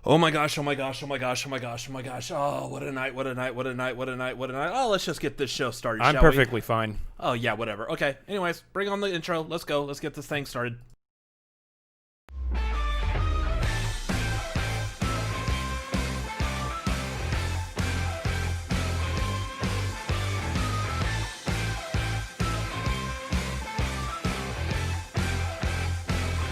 Oh my gosh, oh my gosh, oh my gosh, oh my gosh, oh my gosh. Oh, what a night, what a night, what a night, what a night, what a night. Oh, let's just get this show started, I'm shall we? perfectly fine. Oh, yeah, whatever. Okay, anyways, bring on the intro. Let's go. Let's get this thing started.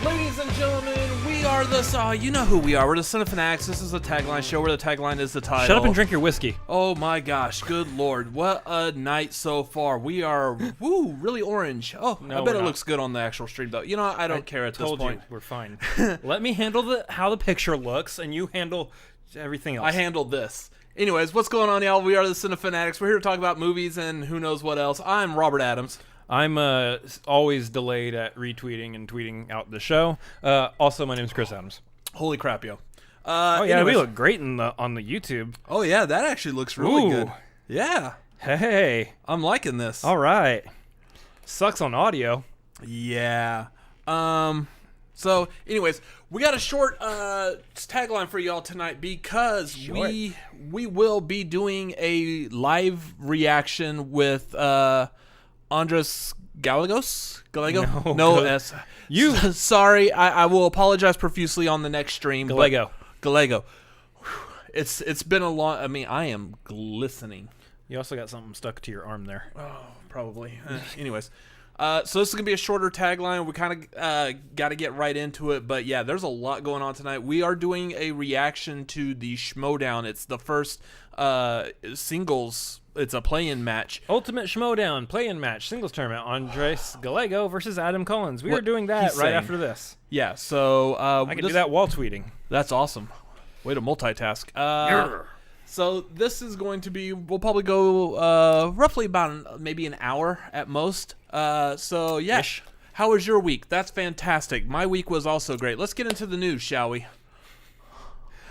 Ladies and gentlemen, we are the... you know who we are. We're the Cinefanatics. This is the tagline show where the tagline is the title. Shut up and drink your whiskey. Oh my gosh, good lord. What a night so far. We are, really orange. Oh, No, I bet we're it not. looks good on the actual stream, though. You know, I don't care at this Told point. you, we're fine. Let me handle how the picture looks, and you handle everything else. I handled this. Anyways, what's going on, y'all? We are the Cinefanatics. We're here to talk about movies and who knows what else. I'm Robert Adams. I'm always delayed at retweeting and tweeting out the show. Also, my name's Chris Adams. Holy crap, yo. Oh yeah, anyways. we look great on the YouTube. Oh, yeah, that actually looks really Ooh. good. Yeah, Hey, I'm liking this. all right. Sucks on audio. Yeah. So, anyways, we got a short tagline for y'all tonight because we will be doing a live reaction with Andres Gallegos? Gallego? No, S. You- Sorry, I will apologize profusely on the next stream. but- Gallego. Gallego. It's been a long... I mean, I am glistening. You also got something stuck to your arm there. Oh, probably. Anyways, so this is going to be a shorter tagline. We kind of got to get right into it. But yeah, there's a lot going on tonight. We are doing a reaction to the Schmoedown. It's the first singles. It's a play-in match. Ultimate Schmoedown play-in match singles tournament. Andres Gallego versus Adam Collins. We What are doing that he's right saying. after this. Yeah, so... I can do that while tweeting. That's awesome. Way to multitask. So this is going to be... We'll probably go roughly about maybe an hour at most. So, yeah. Ish. How was your week? That's fantastic. My week was also great. Let's get into the news, shall we?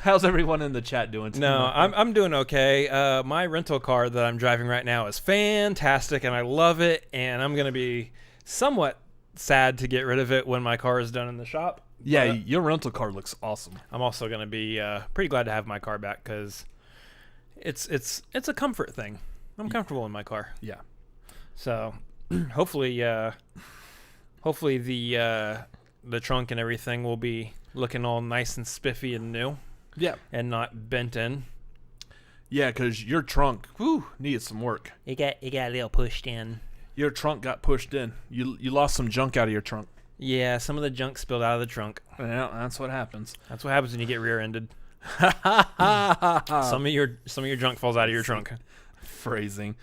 How's everyone in the chat doing tonight? No, I'm doing okay. My rental car that I'm driving right now is fantastic, and I love it. And I'm gonna be somewhat sad to get rid of it when my car is done in the shop. Yeah, but your rental car looks awesome. I'm also gonna be pretty glad to have my car back because it's a comfort thing. I'm comfortable in my car, Yeah. so hopefully the trunk and everything will be looking all nice and spiffy and new. Yeah. And not bent in. Yeah, because your trunk, needed some work. It got a little pushed in. Your trunk got pushed in. You lost some junk out of your trunk. Yeah, some of the junk spilled out of the trunk. Yeah, that's what happens. That's what happens when you get rear-ended. Some of your junk falls out of your trunk. Phrasing.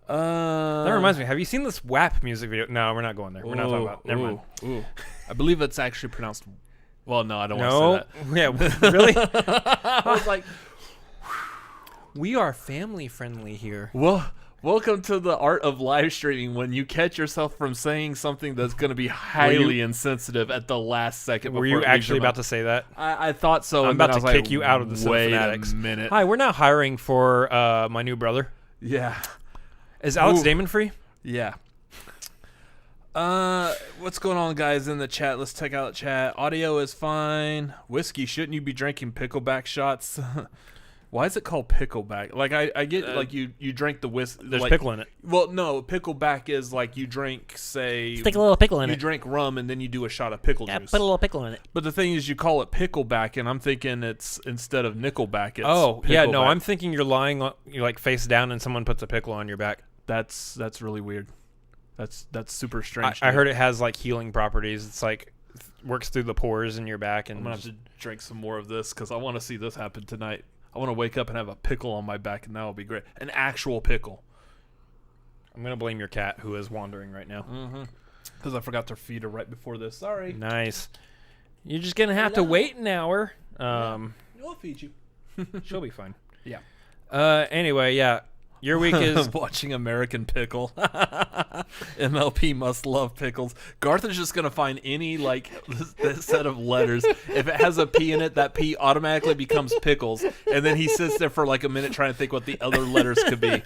That reminds me. Have you seen this WAP music video? No, we're not going there. We're not talking about. Never mind. Ooh. I believe it's actually pronounced. Well, no, I don't want to say that. Yeah, really? I was like, We are family friendly here. well, welcome to the art of live streaming when you catch yourself from saying something that's going to be highly insensitive at the last second. Were you actually about to say that? I thought so. I'm and then about I to was kick like, you out of the Wait Cinefanatics. a minute. Hi, we're now hiring for my new brother. Yeah. Is Alex Ooh. Damon free? Yeah. What's going on, guys, in the chat? Let's check out the chat. Audio is fine. Whiskey, shouldn't you be drinking pickleback shots? Why is it called pickleback? Like, I get, like, you drink the whiskey. There's like, pickle in it. Well, no, pickleback is like you drink, say... Stick a little pickle in you it. drink rum and then you do a shot of pickle Yeah, juice. put a little pickle in it. But the thing is, you call it pickleback, and I'm thinking it's, instead of nickelback, it's Oh, yeah, no, pickleback. I'm thinking you're lying, you're like face down and someone puts a pickle on your back. That's really weird. That's super strange. I heard it has like healing properties. It's like works through the pores in your back, and I'm gonna have to drink some more of this because I want to see this happen tonight. I want to wake up and have a pickle on my back, and that would be great. An actual pickle. I'm gonna blame your cat who is wandering right now. Because I forgot to feed her right before this. Sorry. Nice. You're just gonna have to wait an hour. I'll feed you. She'll be fine. Yeah. Anyway, yeah. Your week is Watching American Pickle. MLP must love pickles. Garth is just going to find any, like, this set of letters. If it has a P in it, that P automatically becomes pickles. And then he sits there for, like, a minute trying to think what the other letters could be.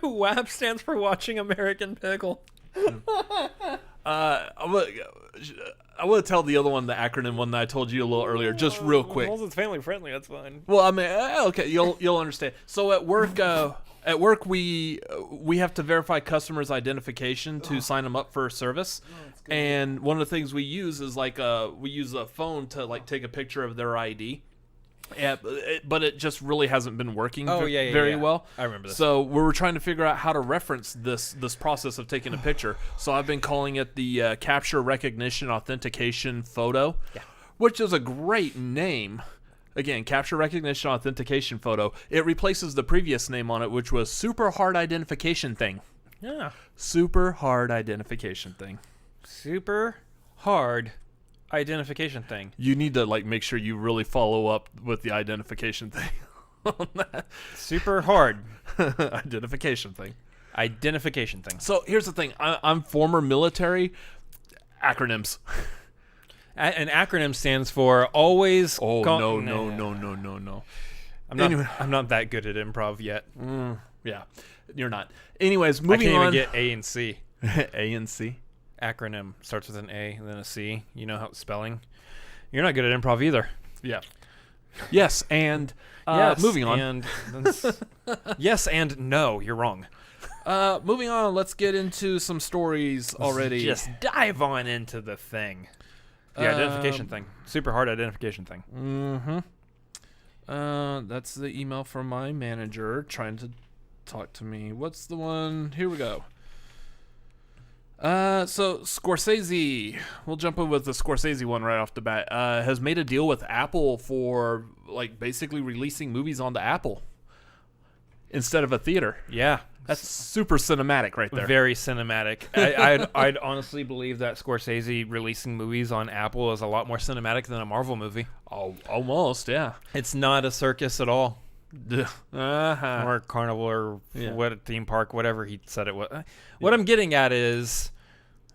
WAP stands for Watching American Pickle. I want to tell the other one, the acronym one that I told you a little earlier, just real quick. As long as it's family friendly, that's fine. Well, I mean, okay, you'll understand. So at work, we have to verify customers' identification to sign them up for a service. And one of the things we use is we use a phone to take a picture of their ID. Yeah, but it just really hasn't been working very well. I remember this. So we were trying to figure out how to reference this process of taking a picture. So I've been calling it the capture recognition authentication photo, which is a great name. Again, capture recognition authentication photo. It replaces the previous name on it, which was super hard identification thing. Yeah. Super hard identification thing. Super hard identification thing. You need to make sure you really follow up with the identification thing on that. Super hard identification thing. Identification thing. So here's the thing. I'm former military. Acronyms. An acronym stands for always. Oh no. I'm not that good at improv yet. Yeah, you're not. Anyways, moving on. I can't even get A and C. A and C. Acronym starts with an A and then a C. You know how spelling. You're not good at improv either. Yeah. Yes, and moving on. And yes, and no, you're wrong. Moving on. Let's get into some stories already. Just dive on into the thing. The identification thing. Super hard identification thing. Mm-hmm. That's the email from my manager trying to talk to me. What's the one? Here we go. So Scorsese, we'll jump in with the Scorsese one right off the bat, has made a deal with Apple for basically releasing movies onto Apple instead of a theater. Yeah. That's super cinematic right there. Very cinematic. I'd honestly believe that Scorsese releasing movies on Apple is a lot more cinematic than a Marvel movie. Oh, almost, yeah. It's not a circus at all. Uh-huh. Or carnival or what theme park, whatever he said it was. What I'm getting at is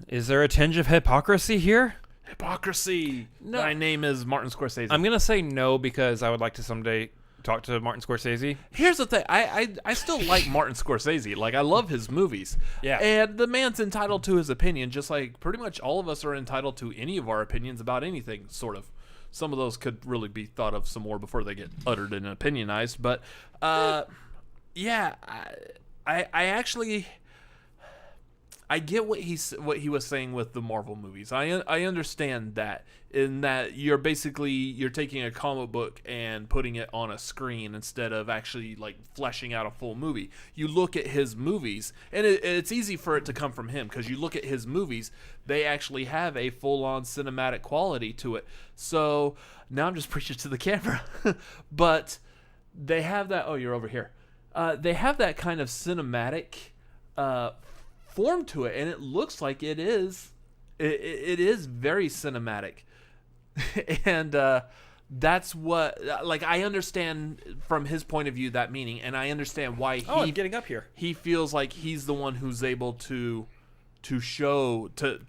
there a tinge of hypocrisy here? Hypocrisy. No. My name is Martin Scorsese. I'm going to say no because I would like to someday talk to Martin Scorsese. Here's the thing. I still like Martin Scorsese. I love his movies. Yeah. And the man's entitled to his opinion, just like pretty much all of us are entitled to any of our opinions about anything, sort of. Some of those could really be thought of some more before they get uttered and opinionized. But, yeah, I actually... I get what he was saying with the Marvel movies. I understand that, in that you're taking a comic book and putting it on a screen instead of actually fleshing out a full movie. You look at his movies, and it's easy for it to come from him because you look at his movies, they actually have a full-on cinematic quality to it. So now I'm just preaching to the camera, but they have that. Oh, you're over here. They have that kind of cinematic form to it, and it looks like it is very cinematic. And that's what I understand from his point of view that meaning, and I understand why I'm getting up here. He feels like he's the one who's able to show to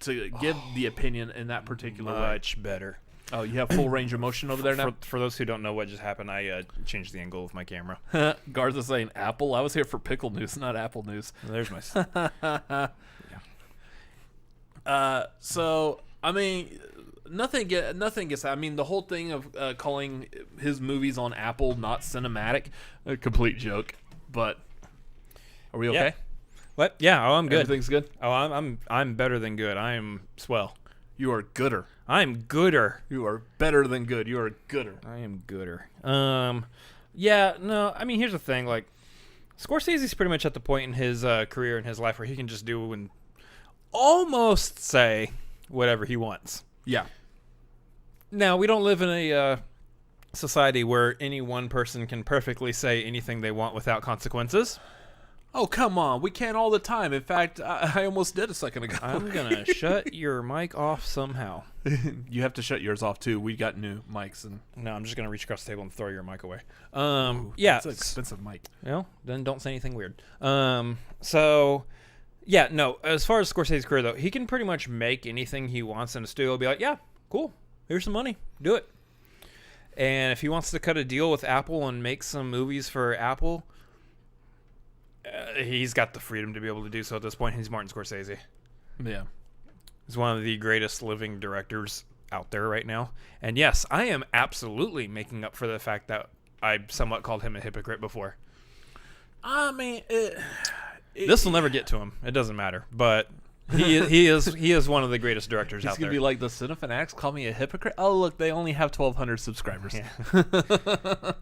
give the opinion in that particular way. Much better. Oh, you have full range of motion over there now? For those who don't know what just happened, I changed the angle of my camera. Garza's saying Apple. I was here for pickle news, not Apple news. There's my... So, I mean, nothing gets... I mean, the whole thing of calling his movies on Apple not cinematic, a complete joke. But, are we okay? Yeah. What? Yeah, I'm good. Everything's good? Oh, I'm better than good. I am swell. You are gooder. I'm gooder. You are better than good. You are gooder. I am gooder. Yeah, no, I mean, here's the thing. Scorsese's pretty much at the point in his career and his life where he can just do and almost say whatever he wants. Yeah. Now, we don't live in a society where any one person can perfectly say anything they want without consequences. Oh, come on. We can all the time. In fact, I almost did a second ago. I'm going to shut your mic off somehow. You have to shut yours off, too. We got new mics. No, I'm just going to reach across the table and throw your mic away. Yeah. It's an expensive mic. Well, then don't say anything weird. So, yeah, no. As far as Scorsese's career, though, he can pretty much make anything he wants in a studio. Be like, yeah, cool. Here's some money. Do it. And if he wants to cut a deal with Apple and make some movies for Apple... he's got the freedom to be able to do so at this point. He's Martin Scorsese. Yeah. He's one of the greatest living directors out there right now. And yes, I am absolutely making up for the fact that I somewhat called him a hypocrite before. I mean, this will never get to him. It doesn't matter. But he is one of the greatest directors out there. He's going to be like, the Cinefanatics call me a hypocrite? Oh, look, they only have 1,200 subscribers. Yeah.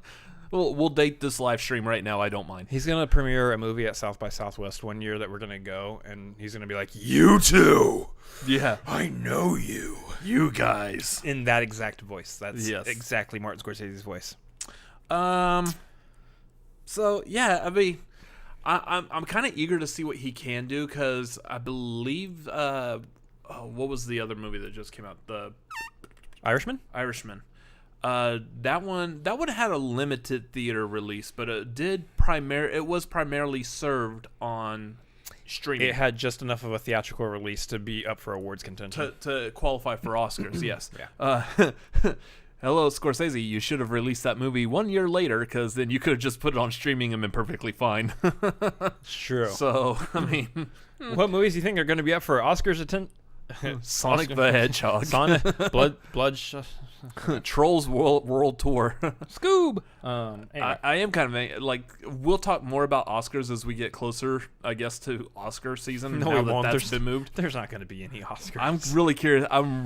We'll date this live stream right now. I don't mind. He's going to premiere a movie at South by Southwest one year that we're going to go, and he's going to be like, "You two. Yeah. I know you. You guys." In that exact voice. That's exactly Martin Scorsese's voice. So, yeah, I mean, I'm kind of eager to see what he can do, because I believe, what was the other movie that just came out? The Irishman? That one had a limited theater release, but it was primarily served on streaming. It had just enough of a theatrical release to be up for awards contention. To qualify for Oscars, yes. Yeah. Hello, Scorsese. You should have released that movie 1 year later, because then you could have just put it on streaming and been perfectly fine. True. So, I mean, what movies do you think are going to be up for Oscars? Sonic the Hedgehog, Sonic, Blood, Trolls World Tour, Scoob. Anyway. I am kind of like, we'll talk more about Oscars as we get closer, I guess, to Oscar season. No, we won't. That's been moved. There's not going to be any Oscars. I'm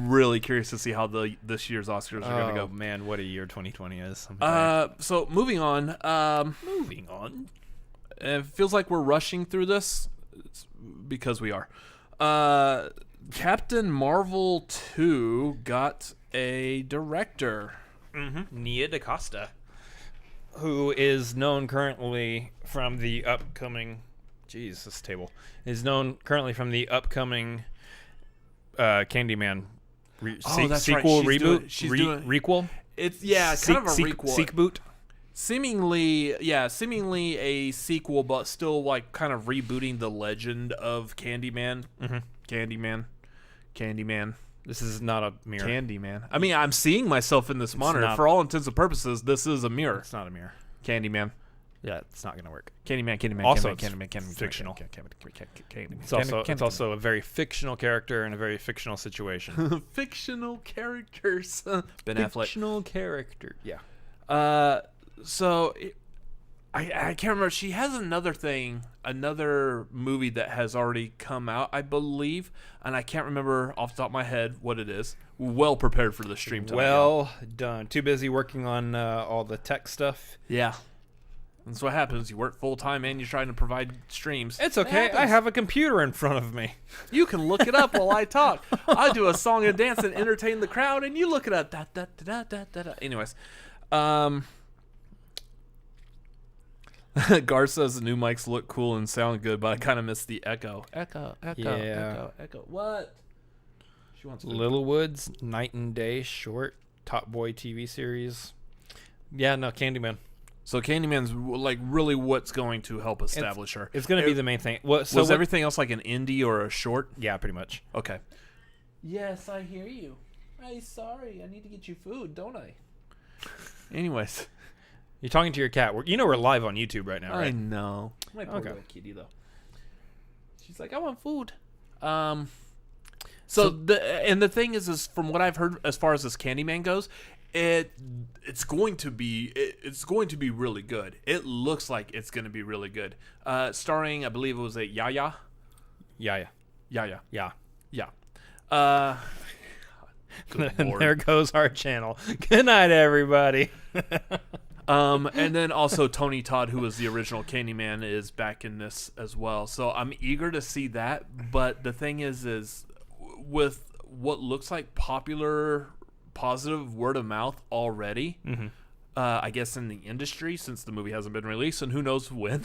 really curious to see how this year's Oscars are going to go. Oh man, what a year 2020 is. So moving on. It feels like we're rushing through this, because we are. Captain Marvel 2 got a director. Nia Dacosta, who is known currently from the upcoming Candyman That's sequel, right. reboot, requel. It's kind of a requel. Sequel. Seemingly a sequel, but still like kind of rebooting the legend of Candyman. Candyman. This is not a mirror. Candyman. I mean, I'm seeing myself in this monitor. For all intents and purposes, this is a mirror. It's not a mirror. Candyman. Yeah, it's not going to work. Candyman. Also, Candyman. Fictional. Candyman. It's also a very fictional character in a very fictional situation. Fictional characters. Ben Affleck. Fictional character. Yeah. So I can't remember. She has another movie that has already come out, I believe, and I can't remember off the top of my head what it is. Well prepared for the stream tonight. Well done. Too busy working on all the tech stuff. Yeah. That's what happens. You work full time and you're trying to provide streams. It's okay. I have a computer in front of me. You can look it up while I talk. I do a song and dance and entertain the crowd, and you look it up. Anyways, Gar says the new mics look cool and sound good, but I kind of miss the echo. Echo. What? She wants food. Littlewood's Night and Day short Top Boy TV series. Yeah, no, Candyman. So Candyman's like really what's going to help establish her. It's going to be the main thing. Was everything else like an indie or a short? Yeah, pretty much. Okay. Yes, I hear you. I'm sorry. I need to get you food, don't I? Anyways. You're talking to your cat. We're live on YouTube right now, right? I know. My poor little kitty, though. She's like, I want food. So the thing is from what I've heard as far as this Candyman goes, it's going to be really good. It looks like it's going to be really good. Starring, I believe it was Yaya. Yeah. Good there goes our channel. Good night, everybody. And then also Tony Todd, who was the original Candyman, is back in this as well. So I'm eager to see that. But the thing is with what looks like positive word of mouth already, I guess in the industry, since the movie hasn't been released and who knows when,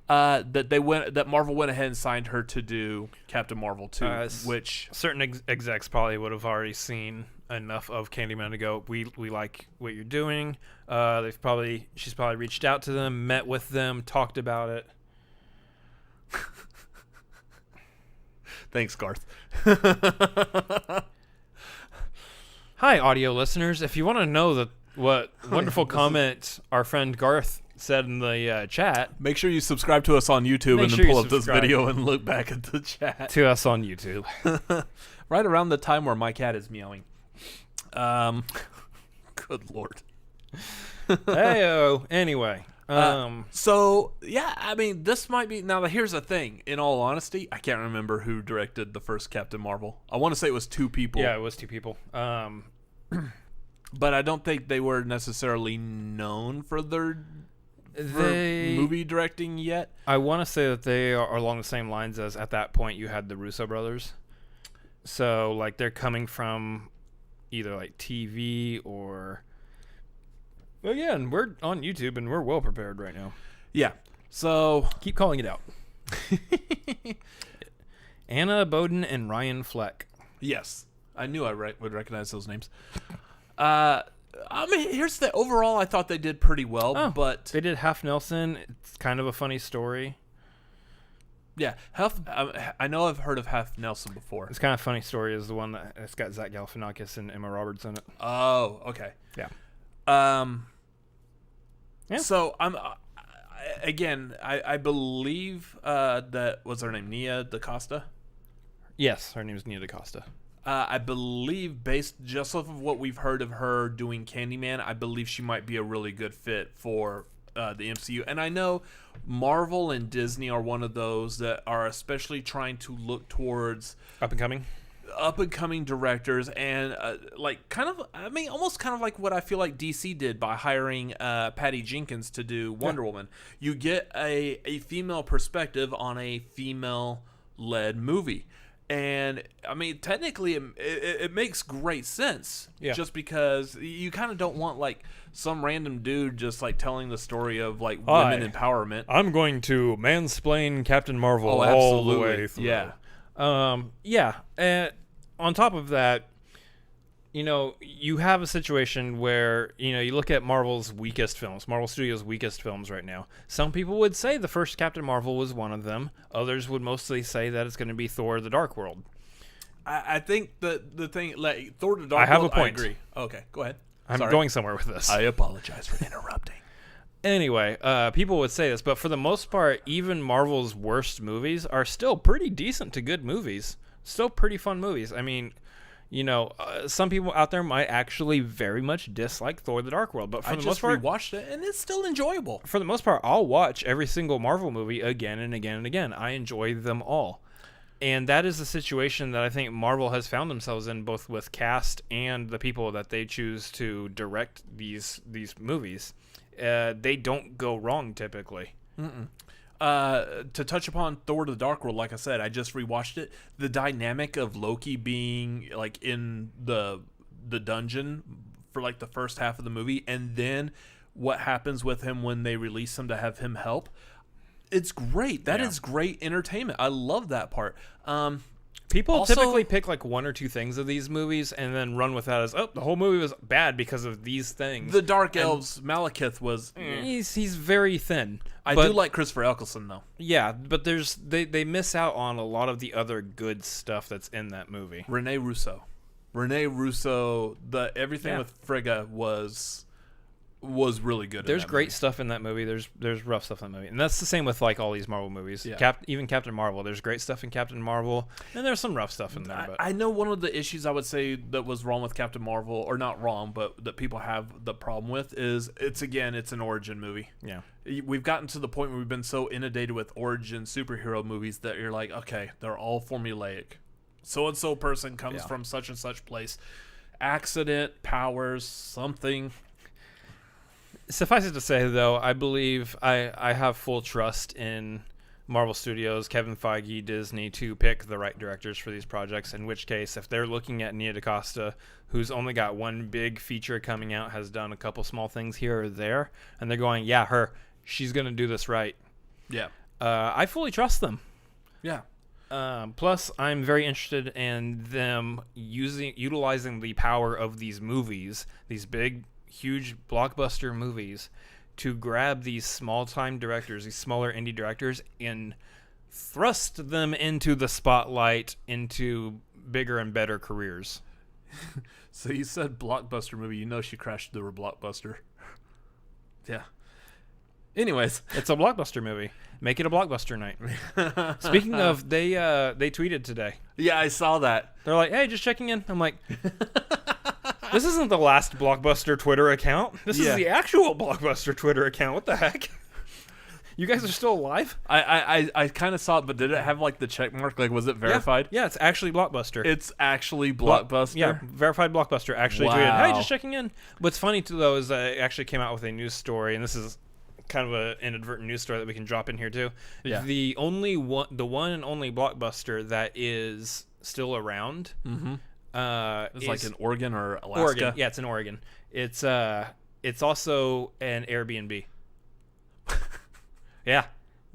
that Marvel went ahead and signed her to do Captain Marvel 2, which certain execs probably would have already seen enough of Candyman to go, we like what you're doing. She's probably reached out to them, met with them, talked about it. Thanks, Garth. Hi, audio listeners. If you want to know what wonderful comment our friend Garth said in the chat. Make sure you subscribe to us on YouTube Make and sure then you pull up this subscribe. video and look back at the chat. To us on YouTube. Right around the time where my cat is meowing. Good Lord. Heyo. Anyway. So, yeah, I mean, this might be... Now, here's the thing. In all honesty, I can't remember who directed the first Captain Marvel. I want to say it was 2 people. Yeah, it was 2 people. But I don't think they were necessarily known for their movie directing yet. I want to say that they are along the same lines as, at that point, you had the Russo brothers. So, like, they're coming from either, like, TV or... Well, yeah, and we're on YouTube, and we're well prepared right now. Yeah. So... Keep calling it out. Anna Boden and Ryan Fleck. Yes. I knew I would recognize those names. I mean, here's the... Overall, I thought they did pretty well, but... They did Half Nelson. It's kind of a funny story. Yeah. I know I've heard of Half Nelson before. It's kind of a funny story is the one that's got Zach Galifianakis and Emma Roberts in it. Oh, okay. Yeah. Yeah. So I believe that was her name, Nia Dacosta. Yes, her name is Nia Dacosta. I believe, based just off of what we've heard of her doing Candyman, I believe she might be a really good fit for the MCU. And I know Marvel and Disney are one of those that are especially trying to look towards Up and coming directors, and almost kind of like what I feel like DC did by hiring Patty Jenkins to do Wonder Woman. You get a female perspective on a female-led movie. And, I mean, technically, it makes great sense. Yeah. Just because you kind of don't want, like, some random dude just, like, telling the story of, like, women empowerment. I'm going to mansplain Captain Marvel all the way through. Yeah. And on top of that, you have a situation where, you look at Marvel Studios' weakest films right now. Some people would say the first Captain Marvel was one of them. Others would mostly say that it's going to be Thor: The Dark World. I think the thing, like, Thor: The Dark World, I have a point. I agree. Okay, go ahead. I'm going somewhere with this. I apologize for interrupting. Anyway, people would say this, but for the most part, even Marvel's worst movies are still pretty decent to good movies. Still pretty fun movies. I mean... some people out there might actually very much dislike Thor: The Dark World, but for the most part, I just rewatched it, and it's still enjoyable. For the most part, I'll watch every single Marvel movie again and again and again. I enjoy them all. And that is the situation that I think Marvel has found themselves in, both with cast and the people that they choose to direct these movies. They don't go wrong, typically. To touch upon Thor: The Dark World, like I said, I just rewatched it. The dynamic of Loki being like in the dungeon for like the first half of the movie, and then what happens with him when they release him to have him help. It's great. That is great entertainment. I love that part. People also, typically pick like 1 or 2 things of these movies and then run with that as, the whole movie was bad because of these things. The Dark Elves, Malekith was... He's very thin. I do like Christopher Eccleston, though. Yeah, but they miss out on a lot of the other good stuff that's in that movie. Rene Russo, everything with Frigga was really good. There's great stuff in that movie. There's rough stuff in that movie, and that's the same with like all these Marvel movies. Yeah. Even Captain Marvel. There's great stuff in Captain Marvel, and there's some rough stuff in there. But I know one of the issues I would say that was wrong with Captain Marvel, or not wrong, but that people have the problem with is it's an origin movie. Yeah, we've gotten to the point where we've been so inundated with origin superhero movies that you're like, okay, they're all formulaic. So and so person comes from such and such place, accident, powers, something. Suffice it to say, though, I believe I have full trust in Marvel Studios, Kevin Feige, Disney to pick the right directors for these projects, in which case, if they're looking at Nia Dacosta, who's only got one big feature coming out, has done a couple small things here or there, and they're going, she's going to do this right. Yeah. I fully trust them. Yeah. Plus, I'm very interested in them utilizing the power of these movies, these big, huge blockbuster movies, to grab these small-time directors, these smaller indie directors, and thrust them into the spotlight, into bigger and better careers. So you said blockbuster movie. You know she crashed through her blockbuster. Yeah. Anyways, It's a blockbuster movie. Make it a blockbuster night. Speaking of, they tweeted today. yeah, I saw that. They're like, "Hey, just checking in." I'm like, "This isn't the last Blockbuster Twitter account. This is the actual Blockbuster Twitter account. What the heck? You guys are still alive?" I kind of saw it, but did it have like the check mark? Like, was it verified? Yeah, it's actually Blockbuster. It's actually Blockbuster. Yeah, verified Blockbuster actually Wow. tweeted, "Hey, just checking in." What's funny too, though, is it actually came out with a news story, and this is kind of an inadvertent news story that we can drop in here too. Yeah. The one and only Blockbuster that is still around. Mm-hmm. It's Is like in Oregon or Alaska. Oregon. Yeah, it's in Oregon. It's also an Airbnb. Yeah.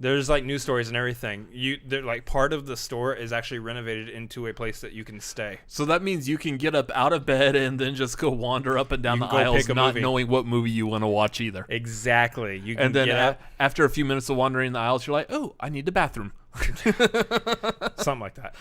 There's like news stories and everything. They're like part of the store is actually renovated into a place that you can stay. So that means you can get up out of bed and then just go wander up and down You the can go aisles, pick a not movie. knowing what movie you want to watch either. Exactly. You can And then get up, after a few minutes of wandering the aisles, you're like, "Oh, I need the bathroom." something like that.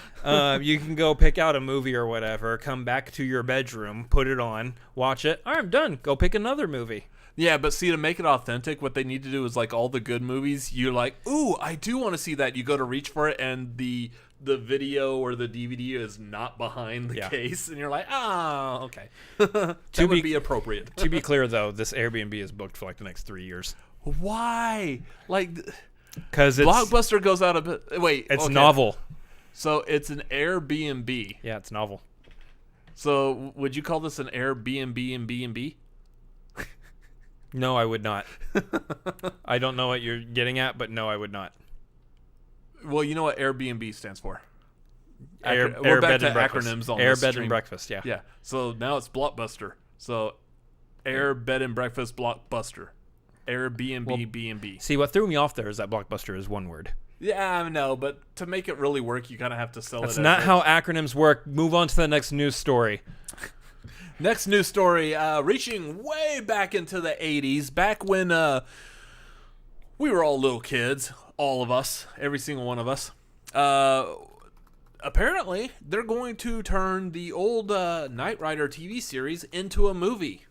You can go pick out a movie or whatever, come back to your bedroom, put it on, watch it. All right, I'm done. Go pick another movie. Yeah, but see, to make it authentic, what they need to do is like all the good movies. You're like, "Ooh, I do want to see that." You go to reach for it, and the video or the DVD is not behind the case, and you're like, "Oh, okay." That would be appropriate. To be clear, though, this Airbnb is booked for like the next 3 years. Why? Like, Because Blockbuster goes out of wait. it's okay. novel. So it's an Airbnb. Yeah, it's novel. So would you call this an Airbnb and B&B? No, I would not. I don't know what you're getting at, but no, I would not. Well, you know what Airbnb stands for. Air We're back bed to and breakfast. acronyms on Air this bed stream. and breakfast. Yeah. Yeah. So now it's Blockbuster. So Air Bed and Breakfast Blockbuster. Airbnb B&B. See, what threw me off there is that Blockbuster is one word. Yeah, I know, but to make it really work, you kind of have to sell That's it. not how acronyms work. Move on to the next news story. Next news story, reaching way back into the 80s, back when we were all little kids, all of us, every single one of us. Apparently, they're going to turn the old Knight Rider TV series into a movie.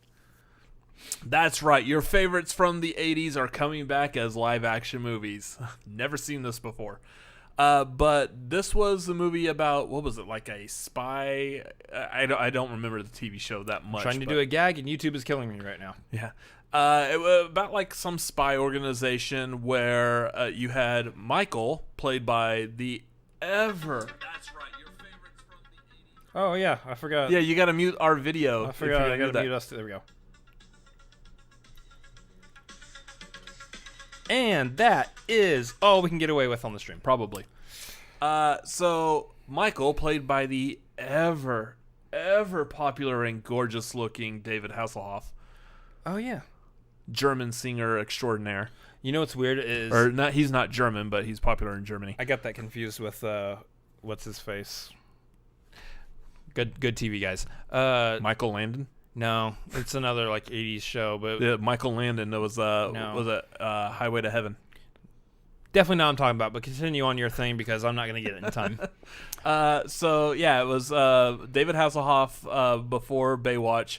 That's right, your favorites from the 80s are coming back as live-action movies. Never seen this before. But this was the movie about, what was it, like a spy? I don't remember the TV show that much. Trying to do a gag, and YouTube is killing me right now. Yeah. It was about like some spy organization where you had Michael, played by the ever... That's right, your favorites from the 80s. Oh, yeah, I forgot. Yeah, you got to mute our video. I forgot. I got to mute us. There we go. And that is all we can get away with on the stream. Probably. So Michael, played by the ever popular and gorgeous looking David Hasselhoff, Oh, yeah. German singer extraordinaire. You know what's weird is... Or not, he's not German, but he's popular in Germany. I got that confused with, what's his face? Good TV, guys. Michael Landon? No, it's another, like, 80s show, but... Yeah, Michael Landon was Highway to Heaven. Definitely not what I'm talking about, but continue on your thing because I'm not going to get it in time. So, yeah, it was David Hasselhoff before Baywatch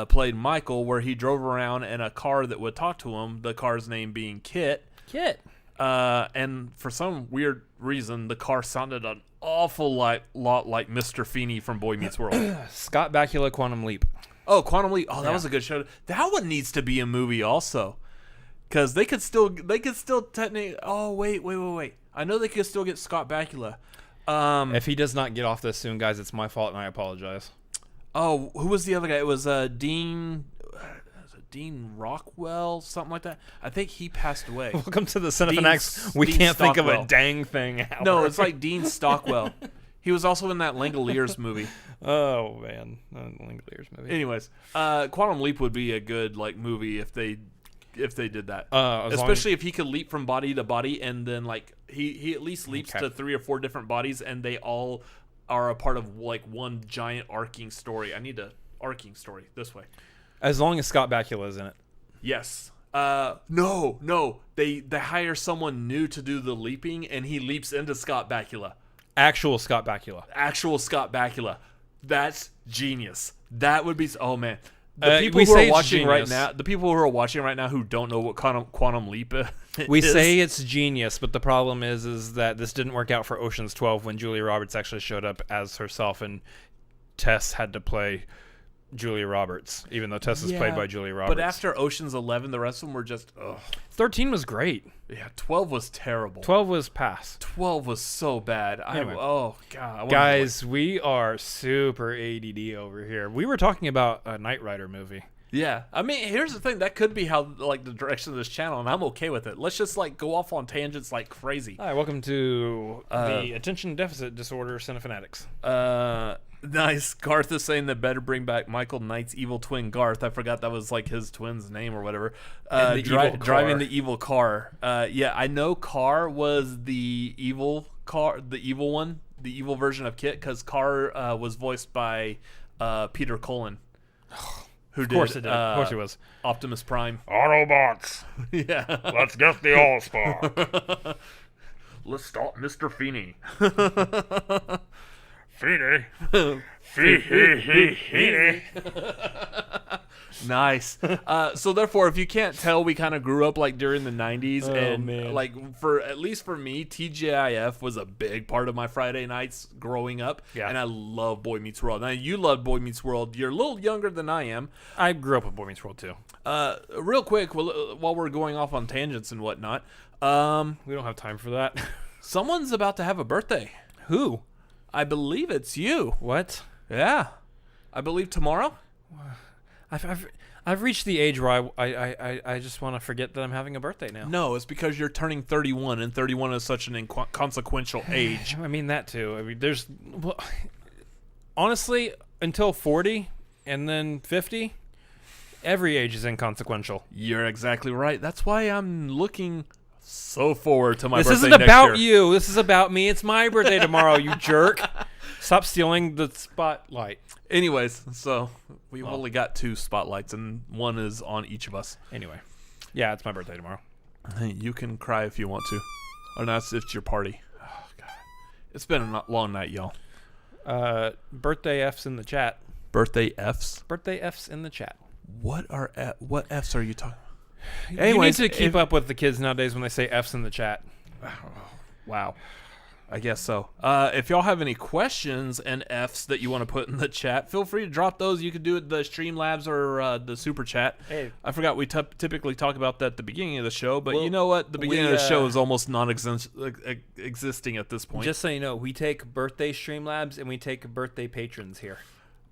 played Michael, where he drove around in a car that would talk to him, the car's name being Kit. Kit. And for some weird reason, the car sounded an awful lot like Mr. Feeney from Boy Meets World. Scott Bakula, Quantum Leap. Oh, Quantum Leap. Oh, that was a good show. That one needs to be a movie also. Because they could still technically... Oh, wait. I know they could still get Scott Bakula. If he does not get off this soon, guys, it's my fault, and I apologize. Oh, who was the other guy? It was Dean Rockwell, something like that. I think he passed away. Welcome to the Cinefanatics. We can't think of a dang thing. Hour. No, it's like Dean Stockwell. He was also in that Langoliers movie. Oh, man. Langoliers movie. Anyways, Quantum Leap would be a good like movie if they did that. Especially if he could leap from body to body, and then like he at least leaps to 3 or 4 different bodies, and they all are a part of like one giant arcing story. I need a arcing story this way. As long as Scott Bakula is in it. Yes. No. They hire someone new to do the leaping, and he leaps into Scott Bakula. Actual Scott Bakula. Actual Scott Bakula. That's genius. That would be... Oh, man. The people we who say are it's watching right genius. now, the people who are watching right now who don't know what quantum leap We is, say it's genius, but the problem is that this didn't work out for Ocean's 12 when Julia Roberts actually showed up as herself, and Tess had to play Julia Roberts, even though Tess is played by Julia Roberts. But after Ocean's 11, the rest of them were just, ugh. 13 was great. Yeah, 12 was terrible. 12 was pass. 12 was so bad. Anyway. Oh, God. Guys, we are super ADD over here. We were talking about a Knight Rider movie. Yeah. I mean, here's the thing. That could be how, like, the direction of this channel, and I'm okay with it. Let's just, like, go off on tangents like crazy. Hi, welcome to the Attention Deficit Disorder Cinefanatics. Nice. Garth is saying that better bring back Michael Knight's evil twin, Garth. I forgot that was like his twin's name or whatever. Driving the evil car. Yeah, I know Carr was the evil car, the evil one, the evil version of Kit, because Carr was voiced by Peter Cullen. Who did? Of course it did. Of course he was. Optimus Prime. Autobots, Yeah. let's get the All-Star. Let's stop Mr. Feeney. Feeny. Feeny. Nice. So therefore, if you can't tell, we kind of grew up like during the 90s, and man. like for at least for me, TGIF was a big part of my Friday nights growing up. Yeah. And I love Boy Meets World. Now you love Boy Meets World. You're a little younger than I am. I grew up with Boy Meets World too. Real quick, while we're going off on tangents and whatnot, We don't have time for that. someone's about to have a birthday. Who? I believe it's you. What? Yeah. I believe tomorrow. I've reached the age where I just want to forget that I'm having a birthday now. No, it's because you're turning 31, and 31 is such an inconsequential age. I mean that too. I mean, honestly, until 40 and then 50, every age is inconsequential. You're exactly right. That's why I'm looking so forward to my This birthday isn't next about year. you. This is about me. It's my birthday tomorrow, you jerk. Stop stealing the spotlight. Anyways, so we've only got 2 spotlights, and one is on each of us. Anyway, yeah, it's my birthday tomorrow. Hey, you can cry if you want to. Or not, it's your party. Oh, God. It's been a long night, y'all. Birthday F's in the chat. Birthday Fs? Birthday F's in the chat. What Fs are you talking about? Anyways, you need to keep up with the kids nowadays when they say F's in the chat. Wow. I guess so. If y'all have any questions and Fs that you want to put in the chat, feel free to drop those. You could do it the Streamlabs or the Super Chat. Hey. I forgot we typically talk about that at the beginning of the show, but you know what? The beginning of the show is almost non-existing at this point. Just so you know, we take birthday Streamlabs and we take birthday patrons here.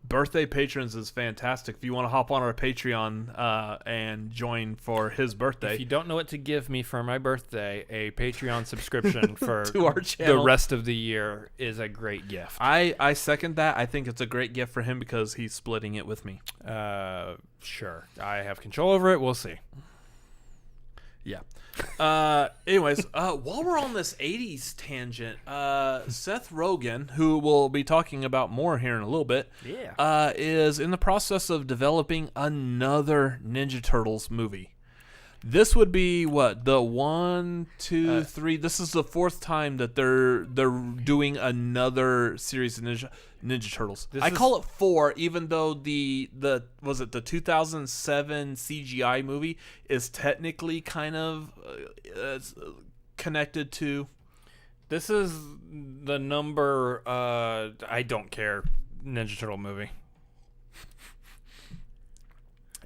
Birthday patrons is fantastic. If you want to hop on our Patreon and join for his birthday. If you don't know what to give me for my birthday, a Patreon subscription for to our channel the rest of the year is a great gift. I second that. I think it's a great gift for him because he's splitting it with me. Sure. I have control over it. We'll see. Yeah. Anyways, while we're on this 80s tangent, Seth Rogen, who we'll be talking about more here in a little bit, is in the process of developing another Ninja Turtles movie. This would be what, the 1, 2, 3. This is the 4th time that they're doing another series of Ninja Turtles. I call it 4, even though the 2007 CGI movie is technically kind of connected to. This is the number I don't care Ninja Turtle movie.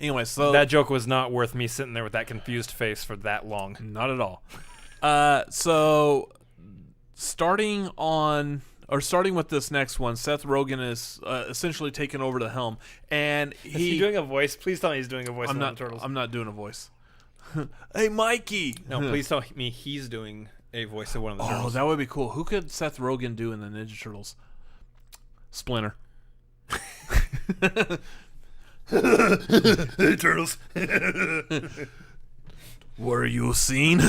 Anyway, so that joke was not worth me sitting there with that confused face for that long. Not at all. So starting with this next one, Seth Rogen is essentially taking over the helm, and Is he doing a voice? Please tell me he's doing a voice. I'm not. Turtles. I'm not doing a voice. Hey, Mikey. No, please tell me he's doing a voice of one of the turtles. Oh, that would be cool. Who could Seth Rogen do in the Ninja Turtles? Splinter. Hey, turtles. Were you seen?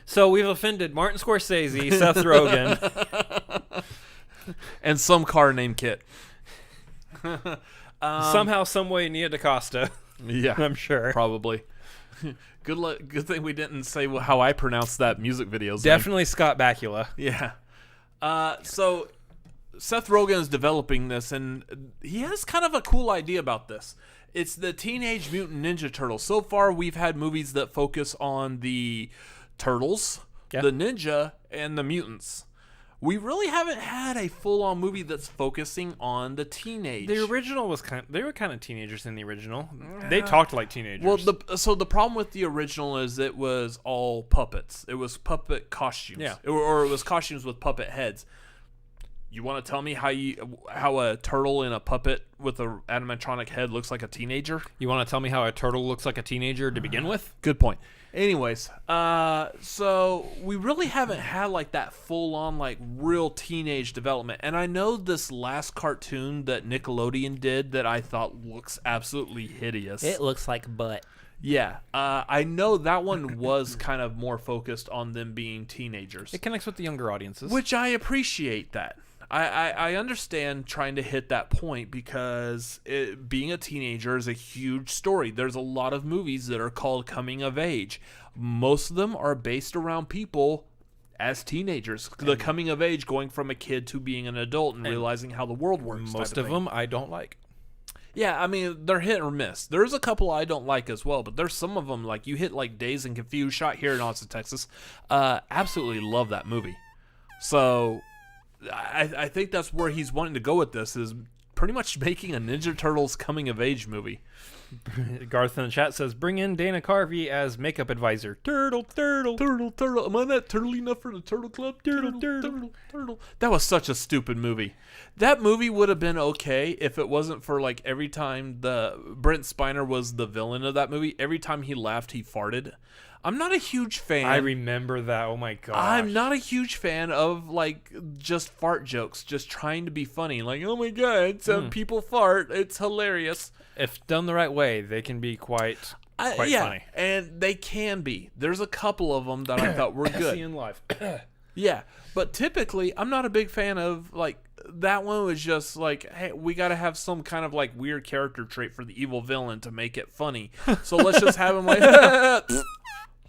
So we've offended Martin Scorsese, Seth Rogen, and some car named Kit. somehow, some way, Nia Dacosta. Yeah, I'm sure. Probably. Good thing we didn't say how I pronounced that music video's name. Definitely Scott Bakula. Yeah. So Seth Rogen is developing this, and he has kind of a cool idea about this. It's the Teenage Mutant Ninja Turtles. So far, we've had movies that focus on the turtles, the ninja, and the mutants. We really haven't had a full-on movie that's focusing on the teenage. The original was they were kind of teenagers in the original. They talked like teenagers. Well, the problem with the original is it was all puppets. It was puppet costumes. Yeah. Or it was costumes with puppet heads. You want to tell me how a turtle in a puppet with an animatronic head looks like a teenager? You want to tell me how a turtle looks like a teenager to begin with? Good point. Anyways, so we really haven't had like that full-on like real teenage development. And I know this last cartoon that Nickelodeon did that I thought looks absolutely hideous. It looks like butt. Yeah, I know that one was kind of more focused on them being teenagers. It connects with the younger audiences. Which I appreciate that. I understand trying to hit that point because being a teenager is a huge story. There's a lot of movies that are called coming of age. Most of them are based around people as teenagers. The coming of age, going from a kid to being an adult and realizing how the world works. Most of them I don't like. Yeah, I mean, they're hit or miss. There's a couple I don't like as well, but there's some of them, like you hit like Dazed and Confused, shot here in Austin, Texas. Absolutely love that movie. So I think that's where he's wanting to go with this, is pretty much making a Ninja Turtles coming-of-age movie. Garth in the chat says, bring in Dana Carvey as makeup advisor. Turtle. Am I not turtle enough for the Turtle Club? Turtle. That was such a stupid movie. That movie would have been okay if it wasn't for, like, every time Brent Spiner was the villain of that movie, every time he laughed, he farted. I'm not a huge fan. I remember that. Oh my gosh. I'm not a huge fan of like just fart jokes, just trying to be funny. Like, oh my god, some people fart. It's hilarious. If done the right way, they can be quite funny. And they can be. There's a couple of them that I thought were good. Seeing live. Yeah, but typically I'm not a big fan of like that one was just like, hey, we got to have some kind of like weird character trait for the evil villain to make it funny. So let's just have him like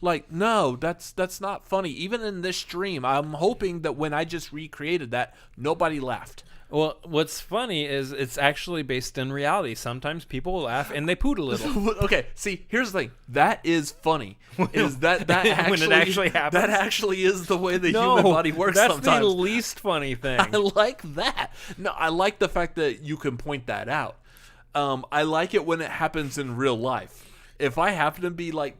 like, no, that's not funny. Even in this stream, I'm hoping that when I just recreated that, nobody laughed. Well, what's funny is it's actually based in reality. Sometimes people will laugh and they poot a little. Okay, see, here's the thing. That is funny. Is that actually, when it actually happens? That actually is the way the human body works sometimes. That's the least funny thing. I like that. No, I like the fact that you can point that out. I like it when it happens in real life. If I happen to be like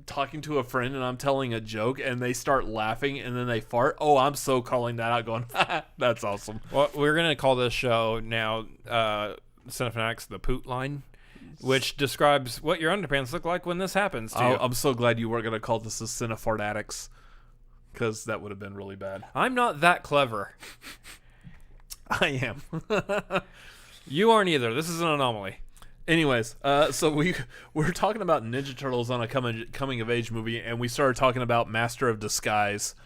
talking to a friend and I'm telling a joke and they start laughing and then they fart, oh, I'm so calling that out, going, that's awesome. Well, we're gonna call this show now Cinefanatics the Poot Line, which describes what your underpants look like when this happens to you. I'm so glad you weren't gonna call this the Cinefanatics, because that would have been really bad. I'm not that clever. I am. You aren't either. This is an anomaly. Anyways, so we're talking about Ninja Turtles on a coming of age movie, and we started talking about Master of Disguise.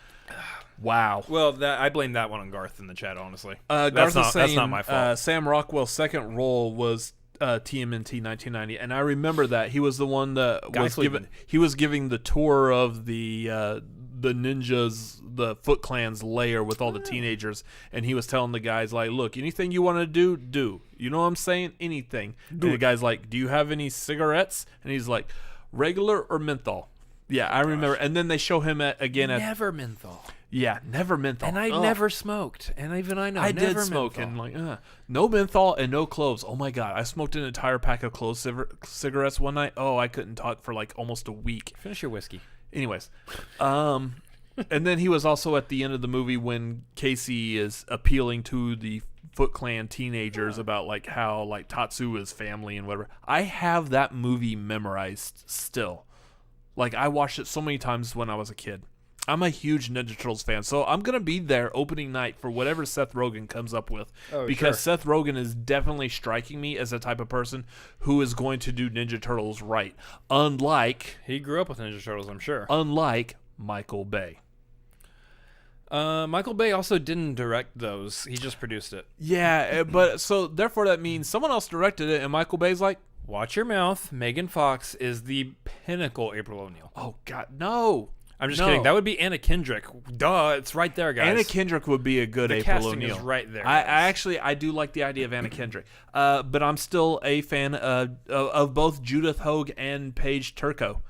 Wow. Well, I blame that one on Garth in the chat, honestly. Garth is saying, that's not my fault. Sam Rockwell's second role was TMNT 1990, and I remember that he was the one that was giving the tour of the ninjas, the Foot Clan's lair with all the teenagers, and he was telling the guys like, look, anything you want to do, you know what I'm saying, anything. And the guy's like, do you have any cigarettes? And he's like, regular or menthol? Yeah, I remember. And then they show him never menthol. Yeah, never menthol. And I never smoked, and even I know I never did smoke menthol. and like no menthol and no cloves. Oh my god, I smoked an entire pack of clove cigarettes one night. Oh, I couldn't talk for like almost a week. Finish your whiskey. Anyways, and then he was also at the end of the movie when Casey is appealing to the Foot Clan teenagers about like how like Tatsu is family and whatever. I have that movie memorized still. Like I watched it so many times when I was a kid. I'm a huge Ninja Turtles fan, so I'm going to be there opening night for whatever Seth Rogen comes up with. Because Seth Rogen is definitely striking me as a type of person who is going to do Ninja Turtles right. He grew up with Ninja Turtles, I'm sure. Unlike Michael Bay. Michael Bay also didn't direct those. He just produced it. Yeah, but so therefore that means someone else directed it, and Michael Bay's like, watch your mouth. Megan Fox is the pinnacle April O'Neil. Oh, God, no. I'm just No. kidding. That would be Anna Kendrick. Duh, it's right there, guys. Anna Kendrick would be a good The April casting is O'Neil. right there, I guys. actually I do like the idea of Anna Kendrick, but I'm still a fan of both Judith Hogue and Paige Turco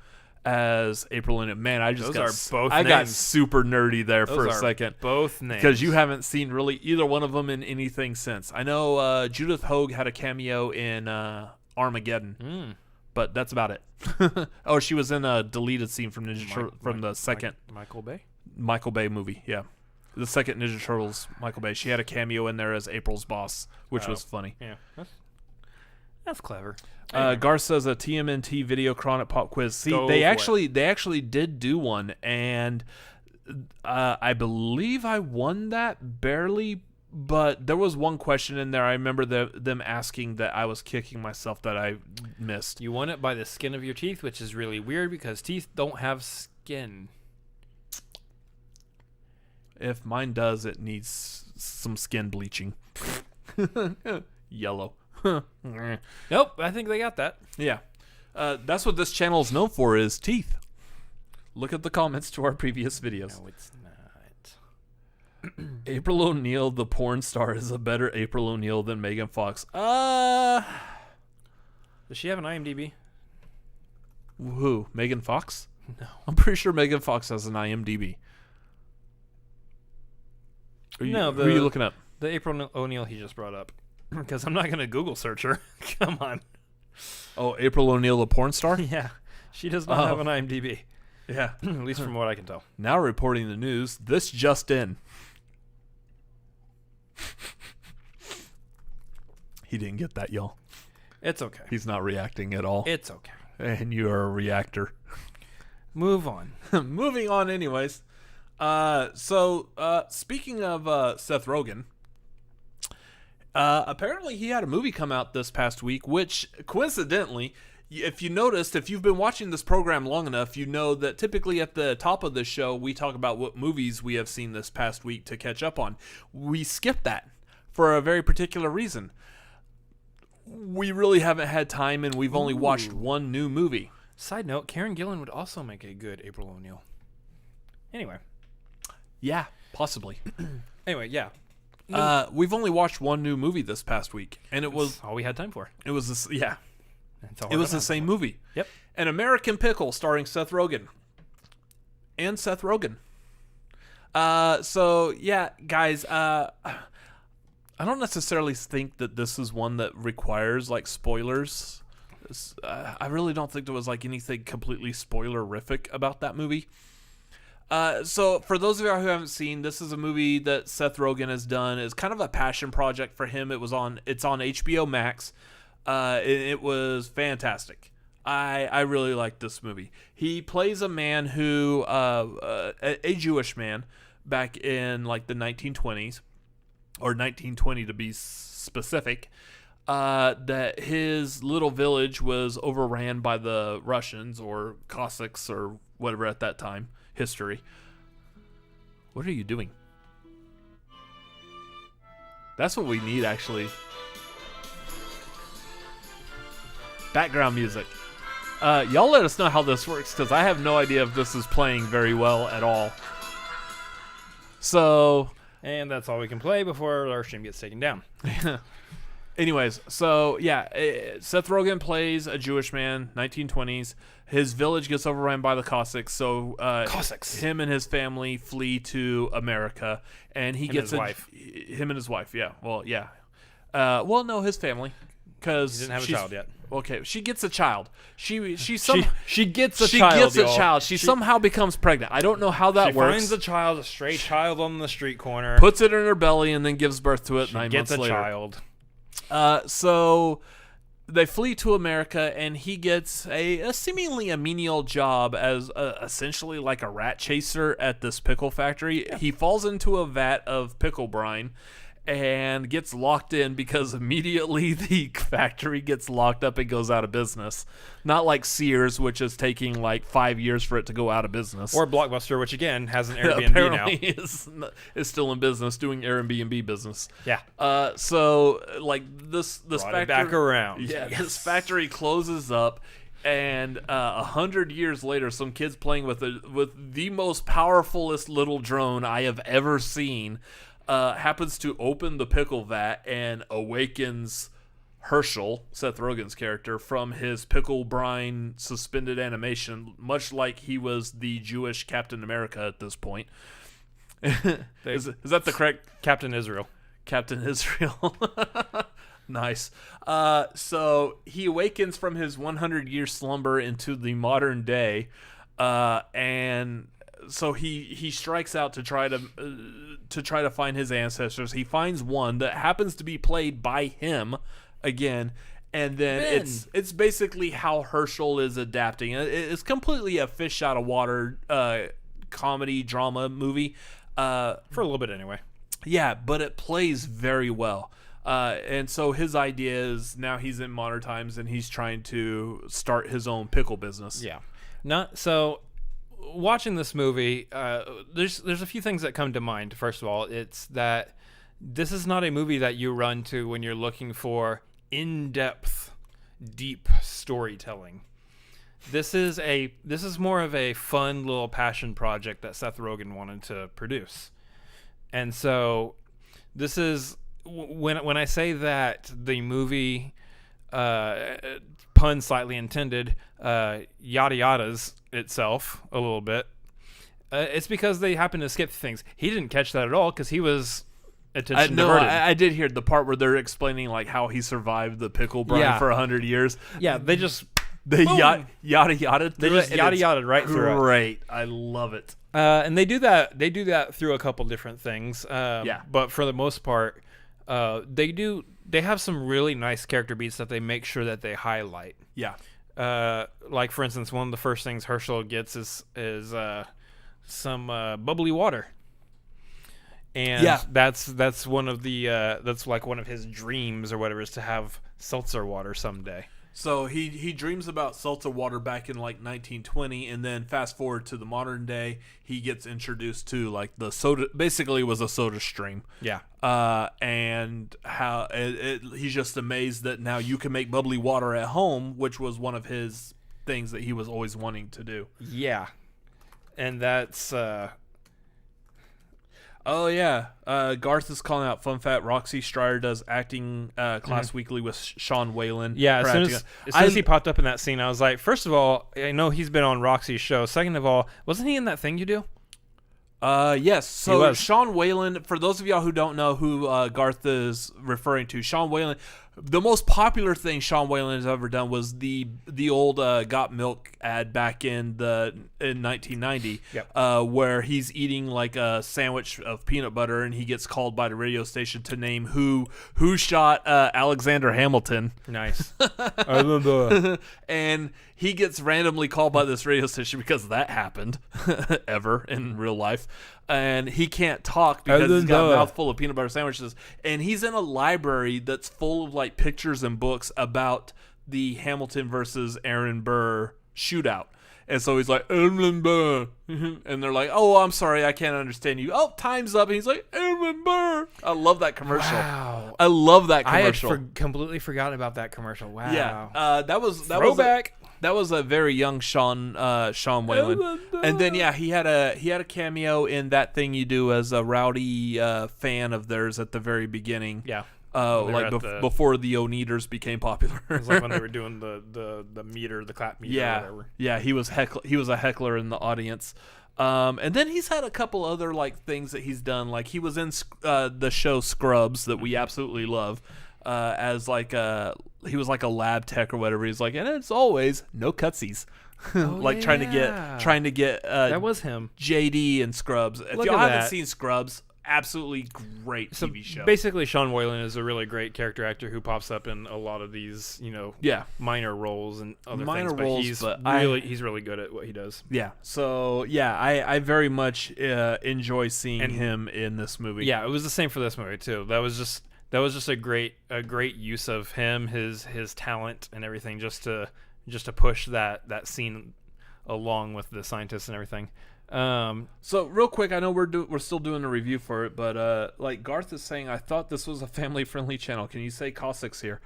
as April O'Neil. Man, I just Those are both I got names. super nerdy there for a Those are second. both names. Because you haven't seen really either one of them in anything since. I know Judith Hogue had a cameo in Armageddon, but that's about it. Oh, she was in a deleted scene from the second Michael Bay. movie. Yeah, the second Ninja Turtles Michael Bay. She had a cameo in there as April's boss, which was funny. Yeah, that's clever. Gar says a TMNT video chronic pop quiz. See, Go they for actually did do one, and I believe I won that barely. But there was one question in there I remember them asking that I was kicking myself that I missed. You won it by the skin of your teeth, which is really weird because teeth don't have skin. If mine does, it needs some skin bleaching. Yellow. Nope, I think they got that. Yeah. That's what this channel is known for, is teeth. Look at the comments to our previous videos. No, it's not. April O'Neil, the porn star, is a better April O'Neil than Megan Fox. Does she have an IMDb? Who? Megan Fox? No. I'm pretty sure Megan Fox has an IMDb. Who are you looking up? The April O'Neil he just brought up. Because I'm not going to Google search her. Come on. Oh, April O'Neil, the porn star? Yeah. She does not have an IMDb. Yeah. At least from what I can tell. Now reporting the news. This just in. He didn't get that, y'all. It's okay. He's not reacting at all. It's okay. And you are a reactor. Move on. Moving on anyways. So speaking of Seth Rogen, apparently he had a movie come out this past week, which coincidentally, if you noticed, if you've been watching this program long enough, you know that typically at the top of the show, we talk about what movies we have seen this past week to catch up on. We skipped that for a very particular reason. We really haven't had time, and we've only watched one new movie. Side note, Karen Gillan would also make a good April O'Neil. Anyway. Yeah, possibly. Anyway, yeah. We've only watched one new movie this past week, and it was all we had time for. It was this, yeah. That's all it was the same movie. Yep. An American Pickle, starring Seth Rogen. And Seth Rogen. So yeah, guys. I don't necessarily think that this is one that requires like spoilers. I really don't think there was like anything completely spoilerific about that movie. So for those of you who haven't seen, this is a movie that Seth Rogen has done. It's kind of a passion project for him. It's on HBO Max. It was fantastic. I really liked this movie. He plays a man who, a Jewish man back in like the 1920s, or 1920 to be specific, that his little village was overran by the Russians or Cossacks or whatever at that time. History. What are you doing? That's what we need, actually. Background music. Y'all let us know how this works, because I have no idea if this is playing very well at all. So... And that's all we can play before our stream gets taken down. Anyways, so yeah, Seth Rogen plays a Jewish man, 1920s. His village gets overrun by the Cossacks, so Cossacks. Him and his family flee to America, and he gets his wife. Him and his wife, yeah. Well, yeah. Well, no, his family, because He didn't have a child yet. Okay, she gets a child. She gets a child. She somehow becomes pregnant. I don't know how that works. She finds a child, a stray child on the street corner, puts it in her belly, and then gives birth to it. 9 months later, gets a child. So they flee to America, and he gets a seemingly a menial job as essentially like a rat chaser at this pickle factory. Yeah. He falls into a vat of pickle brine and gets locked in because immediately the factory gets locked up and goes out of business. Not like Sears, which is taking like 5 years for it to go out of business. Or Blockbuster, which again has an Airbnb now. is still in business, doing Airbnb business. Yeah. So like this factory back around. Yeah. Yes. This factory closes up, And 100 years later, some kid's playing with the most powerfulest little drone I have ever seen. Happens to open the pickle vat and awakens Herschel, Seth Rogen's character, from his pickle brine suspended animation, much like he was the Jewish Captain America at this point. Is that the correct Captain Israel? Captain Israel? Nice. So he awakens from his 100-year slumber into the modern day, and so he strikes out to try to find his ancestors. He finds one that happens to be played by him again, and then it's basically how Herschel is adapting. It's completely a fish out of water comedy drama movie for a little bit anyway. Yeah, but it plays very well. And so his idea is now he's in modern times and he's trying to start his own pickle business. Yeah. Watching this movie, there's a few things that come to mind. First of all, it's that this is not a movie that you run to when you're looking for in-depth, deep storytelling. This is more of a fun little passion project that Seth Rogen wanted to produce. And so this is when I say that the movie, pun slightly intended, yada yadas itself a little bit, it's because they happen to skip things. He didn't catch that at all because he was attention diverted. I did hear the part where they're explaining like how he survived the pickle brine for 100 years. Yeah, they just yada yada. They just yada yada right through it. Great, I love it. And they do that. They do that through a couple different things. But for the most part, they have some really nice character beats that they make sure that they highlight. Yeah. Like for instance, one of the first things Herschel gets is some bubbly water. And that's one of the that's like one of his dreams or whatever, is to have seltzer water someday. So he dreams about seltzer water back in like 1920, and then fast forward to the modern day, he gets introduced to like the soda. Basically, it was a soda stream. Yeah. And how he's just amazed that now you can make bubbly water at home, which was one of his things that he was always wanting to do. Yeah. And that's oh yeah, Garth is calling out fun fact. Roxy Stryer does acting class weekly with Sean Whalen. Yeah, as soon as he popped up in that scene, I was like, first of all, I know he's been on Roxy's show. Second of all, wasn't he in that thing you do? Yes. So Sean Whalen, for those of y'all who don't know who Garth is referring to, Sean Whalen, the most popular thing Sean Whalen has ever done was the old Got Milk ad back in 1990, where he's eating like a sandwich of peanut butter and he gets called by the radio station to name who shot Alexander Hamilton. Nice. I remember. And he gets randomly called by this radio station because that happened ever in real life. And he can't talk because he's got a mouthful of peanut butter sandwiches. And he's in a library that's full of like pictures and books about the Hamilton versus Aaron Burr shootout. And so he's like, Aaron Burr. And they're like, oh, I'm sorry, I can't understand you. Oh, time's up. And he's like, Aaron Burr. I love that commercial. Wow. I love that commercial. I had completely forgotten about that commercial. Wow. Yeah. That was throwback. That was a very young Sean Whalen. And then he had a cameo in That Thing You Do as a rowdy fan of theirs at the very beginning. Yeah. Before the Oneaters became popular. It was like when they were doing the meter, the clap meter or whatever. Yeah, he was a heckler in the audience. And then he's had a couple other like things that he's done. Like he was in the show Scrubs that we absolutely love. As like he was like a lab tech or whatever. He's like, and it's always no cutsies. Like trying to get that was him. JD and Scrubs. If y'all haven't seen Scrubs, absolutely great TV show. Basically, Sean Whalen is a really great character actor who pops up in a lot of these, minor roles and other things. But he's really good at what he does. Yeah. So I very much enjoy seeing him in this movie. Yeah, it was the same for this movie too. That was just a great use of him, his talent and everything, just to push that scene along with the scientists and everything. So real quick, I know we're still doing a review for it, but like Garth is saying, I thought this was a family friendly channel. Can you say Cossacks here?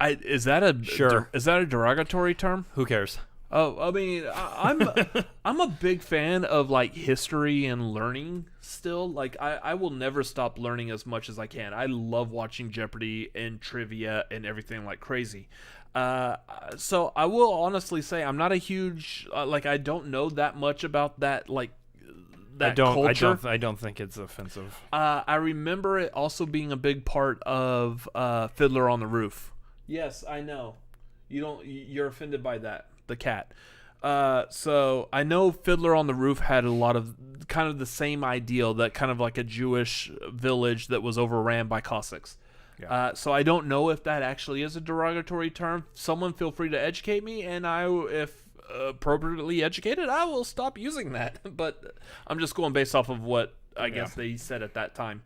Is that a Sure. Is that a derogatory term? Who cares? Oh, I mean, I'm a big fan of like history and learning still. Like I will never stop learning as much as I can. I love watching Jeopardy and trivia and everything like crazy. So I will honestly say I'm not a huge like I don't know that much about that like that culture. I don't think it's offensive. I remember it also being a big part of Fiddler on the Roof. Yes, I know. You're offended by that. The cat. So I know Fiddler on the Roof had a lot of kind of the same ideal, that kind of like a Jewish village that was overran by Cossacks. Yeah. So I don't know if that actually is a derogatory term. Someone feel free to educate me, and if appropriately educated, I will stop using that. But I'm just going based off of what I guess they said at that time.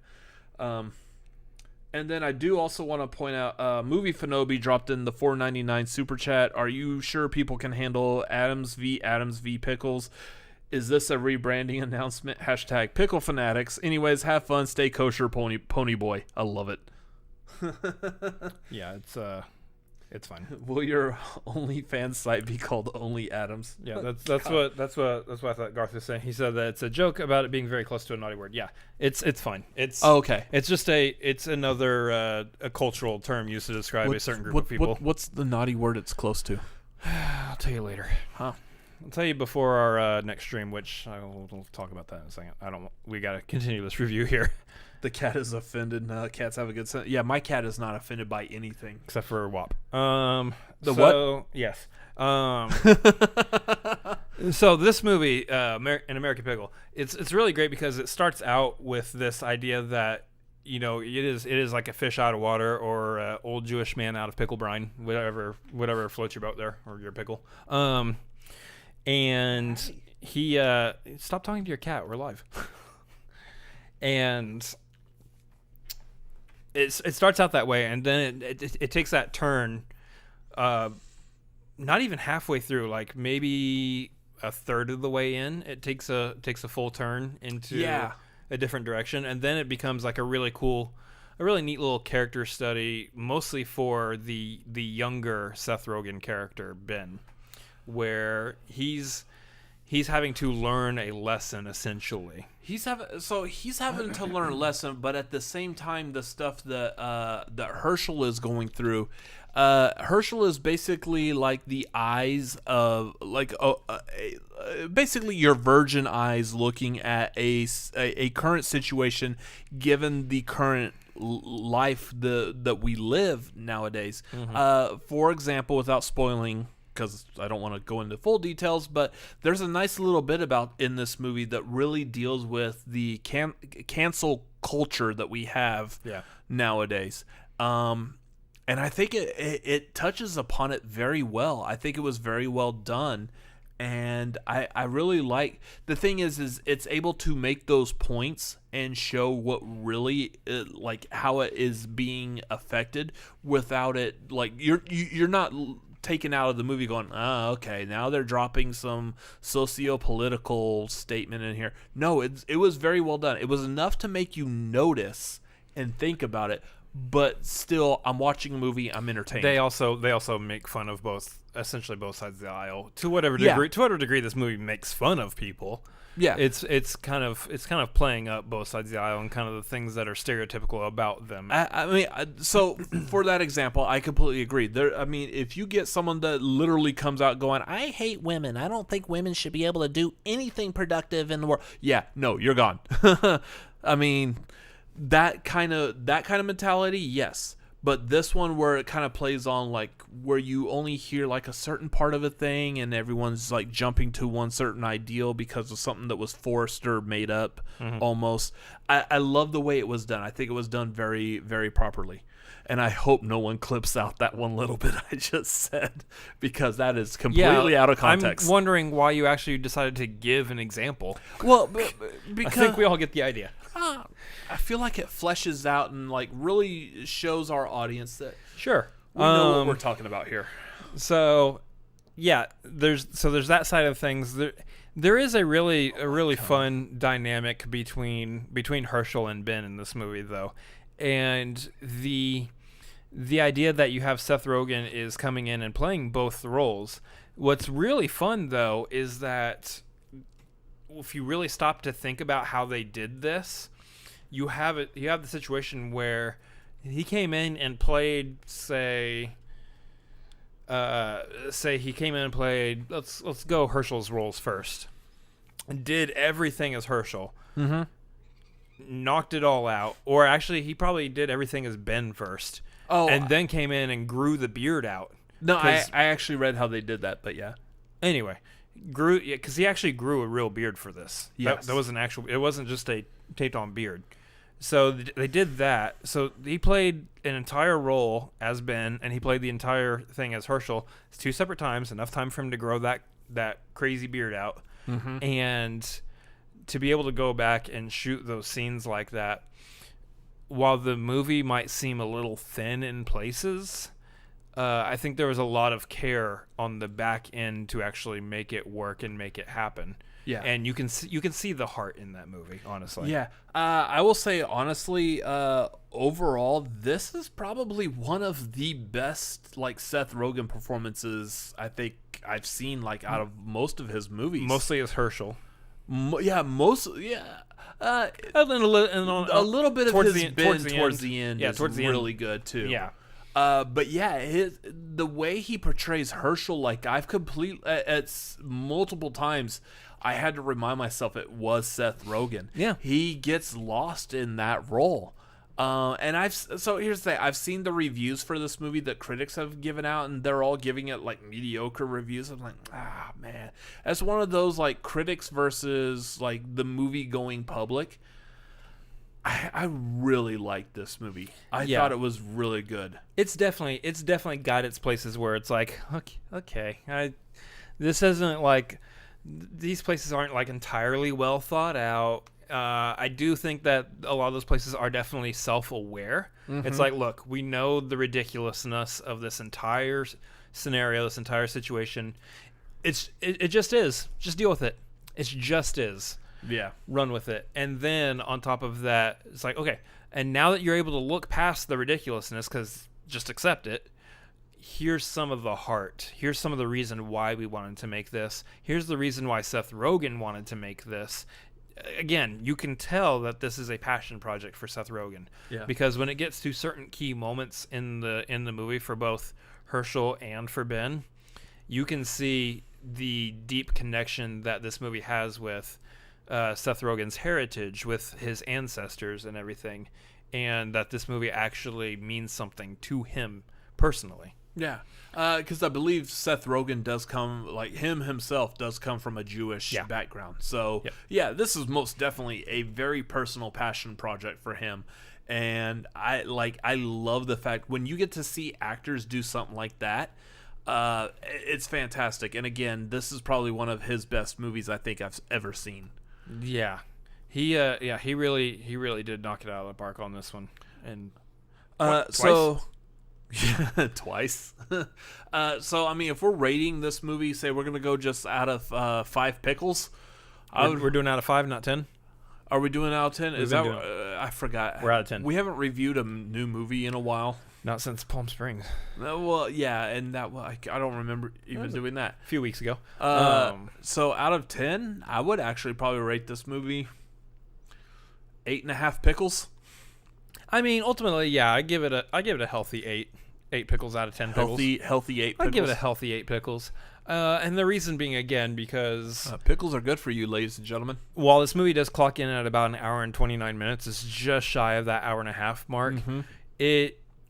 And then I do also want to point out, MovieFanobi dropped in the $4.99 super chat. Are you sure people can handle Adams v Pickles? Is this a rebranding announcement? Hashtag Pickle Fanatics. Anyways, have fun, stay kosher, pony boy. I love it. Yeah, it's fine. Will your OnlyFans site be called Only Adams? Yeah, that's what I thought Garth was saying. He said that it's a joke about it being very close to a naughty word. Yeah, it's fine. It's okay. It's just it's another a cultural term used to describe a certain group of people. What's the naughty word it's close to? I'll tell you later. Huh? I'll tell you before our next stream, which we'll talk about that in a second. We got to continue this review here. The cat is offended. Cats have a good sense. Yeah, my cat is not offended by anything except for WAP. What? Yes. So this movie, An American Pickle, it's really great because it starts out with this idea that it is like a fish out of water or an old Jewish man out of pickle brine, whatever floats your boat there or your pickle. And he stop talking to your cat. We're live. And it starts out that way, and then it takes that turn. Not even halfway through, like maybe a third of the way in, it takes a full turn into a different direction, and then it becomes like a really neat little character study, mostly for the younger Seth Rogen character Ben, where he's having to learn a lesson essentially. He's having to learn a lesson, but at the same time, the stuff that Herschel is going through. Herschel is basically like the eyes of basically your virgin eyes looking at a current situation, given the current life that we live nowadays. Mm-hmm. For example, without spoiling, because I don't want to go into full details, but there's a nice little bit in this movie that really deals with the cancel culture that we have nowadays. And I think it touches upon it very well. I think it was very well done. And I really like, the thing is it's able to make those points and show what really, like how it is being affected without it, like you're not taken out of the movie going, okay, now they're dropping some socio-political statement in here. No, it was very well done. It was enough to make you notice and think about it, but still, I'm watching a movie, I'm entertained. They also make fun of essentially both sides of the aisle to whatever degree. To whatever degree this movie makes fun of people. Yeah, it's kind of playing up both sides of the aisle and kind of the things that are stereotypical about them. I mean, so for that example, I completely agree. If you get someone that literally comes out going, "I hate women. I don't think women should be able to do anything productive in the world." Yeah, no, you're gone. I mean, that kind of mentality, yes. But this one where it kind of plays on like where you only hear like a certain part of a thing and everyone's like jumping to one certain ideal because of something that was forced or made up almost. I love the way it was done. I think it was done very, very properly. And I hope no one clips out that one little bit I just said, because that is completely out of context. I'm wondering why you actually decided to give an example. Well, because I think we all get the idea. I feel like it fleshes out and like really shows our audience that we know what we're talking about here. So, yeah, there's that side of things. There is a really fun dynamic between Herschel and Ben in this movie, though, and the idea that you have Seth Rogen is coming in and playing both roles. What's really fun, though, is that if you really stop to think about how they did this, you have the situation where he came in and played, say he came in and played, let's go Herschel's roles first, and did everything as Herschel, knocked it all out, or actually he probably did everything as Ben first, and then came in and grew the beard out. No, I actually read how they did that, but yeah. Anyway, because he actually grew a real beard for this. Yes. That was an actual. It wasn't just a taped-on beard. So they did that. So he played an entire role as Ben, and he played the entire thing as Herschel. It's 2 separate times, enough time for him to grow that crazy beard out, and to be able to go back and shoot those scenes like that. While the movie might seem a little thin in places, I think there was a lot of care on the back end to actually make it work and make it happen. Yeah, and you can see the heart in that movie, honestly. Yeah, I will say honestly, overall, this is probably one of the best like Seth Rogen performances I think I've seen like out of most of his movies. Mostly as Herschel. A little bit of his Ben towards the end is really good too. Yeah. But yeah, the way he portrays Herschel, like it's multiple times, I had to remind myself it was Seth Rogen. Yeah. He gets lost in that role. And so here's the thing, I've seen the reviews for this movie that critics have given out, and they're all giving it like mediocre reviews. I'm like, man, that's one of those like critics versus like the movie going public. I really liked this movie. I thought it was really good. It's definitely got its places where it's like, okay, this isn't like, these places aren't like entirely well thought out. I do think that a lot of those places are definitely self-aware. It's like, look, we know the ridiculousness of this entire scenario, this entire situation. It just is. Just deal with it. It just is. Yeah. Run with it. And then on top of that, it's like, okay, and now that you're able to look past the ridiculousness, because just accept it, here's some of the heart. Here's some of the reason why we wanted to make this. Here's the reason why Seth Rogen wanted to make this. Again, you can tell that this is a passion project for Seth Rogen. Yeah. Because when it gets to certain key moments in the movie for both Herschel and for Ben, you can see the deep connection that this movie has with Seth Rogen's heritage, with his ancestors and everything, and that this movie actually means something to him personally. Yeah, because I believe Seth Rogen does come, like himself does come from a Jewish background. So yeah, this is most definitely a very personal passion project for him. And I love the fact when you get to see actors do something like that. It's fantastic. And again, this is probably one of his best movies I think I've ever seen. Yeah, he really did knock it out of the park on this one. And twice. So I mean, if we're rating this movie, say we're gonna go just out of 5 pickles. We're doing out of 5, not 10. Are we doing out of 10? Is that I forgot. We're out of 10. We haven't reviewed a new movie in a while. Not since Palm Springs. Well, yeah, and I don't remember even doing that. A few weeks ago. So out of 10, I would actually probably rate this movie 8.5 pickles. I mean, ultimately, yeah, I give it a healthy 8 pickles out of 10 pickles. Healthy 8 pickles. I'd give it a healthy 8 pickles. And the reason being, again, because pickles are good for you, ladies and gentlemen. While this movie does clock in at about an hour and 29 minutes, it's just shy of that hour and a half mark.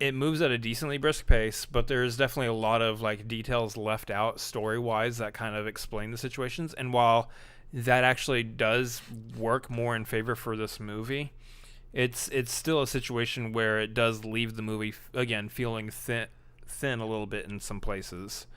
It moves at a decently brisk pace, but there's definitely a lot of like details left out story-wise that kind of explain the situations. And while that actually does work more in favor for this movie, it's still a situation where it does leave the movie again feeling thin a little bit in some places.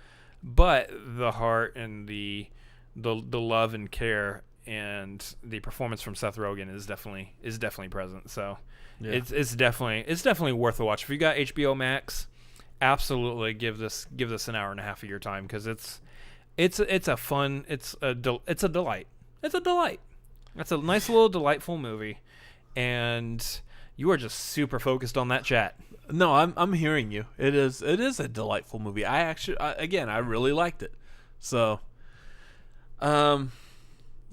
But the heart and the love and care and the performance from Seth Rogen is definitely present. So yeah. It's definitely worth a watch. If you got HBO Max, absolutely give this an hour and a half of your time, because it's a delight. It's a delight. It's a nice little delightful movie, and you are just super focused on that chat. No, I'm hearing you. It is a delightful movie. I really liked it. So, so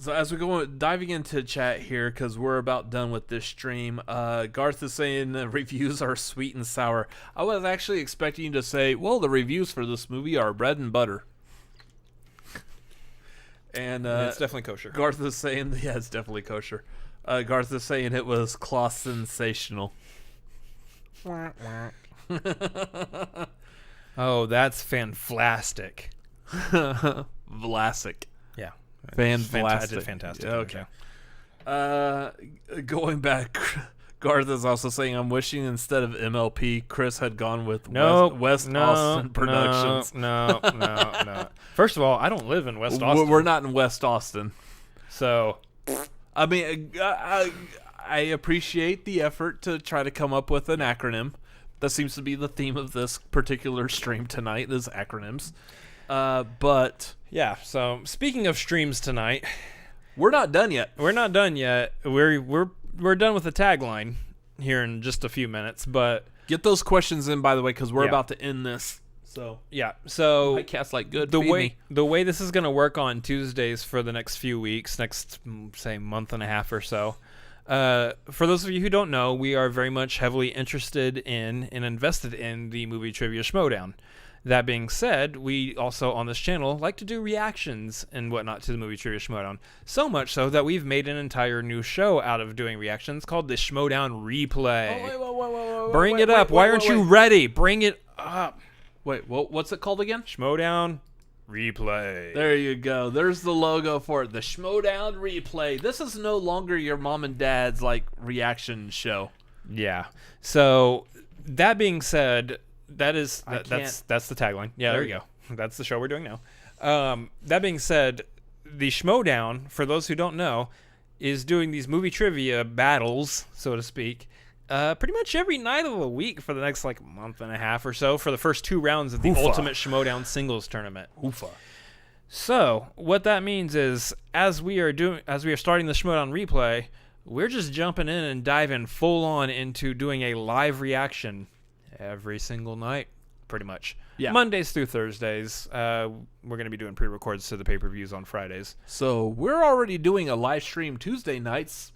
as we go diving into chat here, because we're about done with this stream, Garth is saying the reviews are sweet and sour. I was actually expecting you to say, well, the reviews for this movie are bread and butter. And it's definitely kosher. Garth is saying, yeah, it's definitely kosher. Garth is saying it was cloth sensational. Oh, that's fantastic. Vlasic. Yeah. Fantastic. Fantastic. Okay. Going back, Garth is also saying, I'm wishing instead of MLP, Chris had gone with West Austin Productions. No. First of all, I don't live in West Austin. We're not in West Austin. So, I mean, I appreciate the effort to try to come up with an acronym. That seems to be the theme of this particular stream tonight, is acronyms. But yeah, so speaking of streams tonight, we're not done yet. We're done with the tagline here in just a few minutes, but get those questions in, by the way, because we're about to end this. So yeah, so I cast like good. The way this is going to work on Tuesdays for the next few weeks, next say month and a half or so. For those of you who don't know, we are very much heavily interested in and invested in the movie trivia Schmoedown. That being said, we also on this channel like to do reactions and whatnot to the movie trivia Schmoedown. So much so that we've made an entire new show out of doing reactions called the Schmoedown Replay. Bring it up. Why aren't you ready? Bring it up. Wait, what's it called again? Schmoedown Replay. There you go. There's the logo for it. The Schmoedown Replay. This is no longer your mom and dad's like reaction show. Yeah. So that being said, that's the tagline. Yeah, there you go. That's the show we're doing now. That being said, the Schmoedown, for those who don't know, is doing these movie trivia battles, so to speak, pretty much every night of the week for the next like month and a half or so for the first 2 rounds of the Ultimate Schmoedown Singles Tournament. So what that means is, as we are starting the Schmoedown Replay, we're just jumping in and diving full on into doing a live reaction every single night, pretty much. Yeah. Mondays through Thursdays. We're going to be doing pre-records to the pay-per-views on Fridays. So we're already doing a live stream Tuesday nights,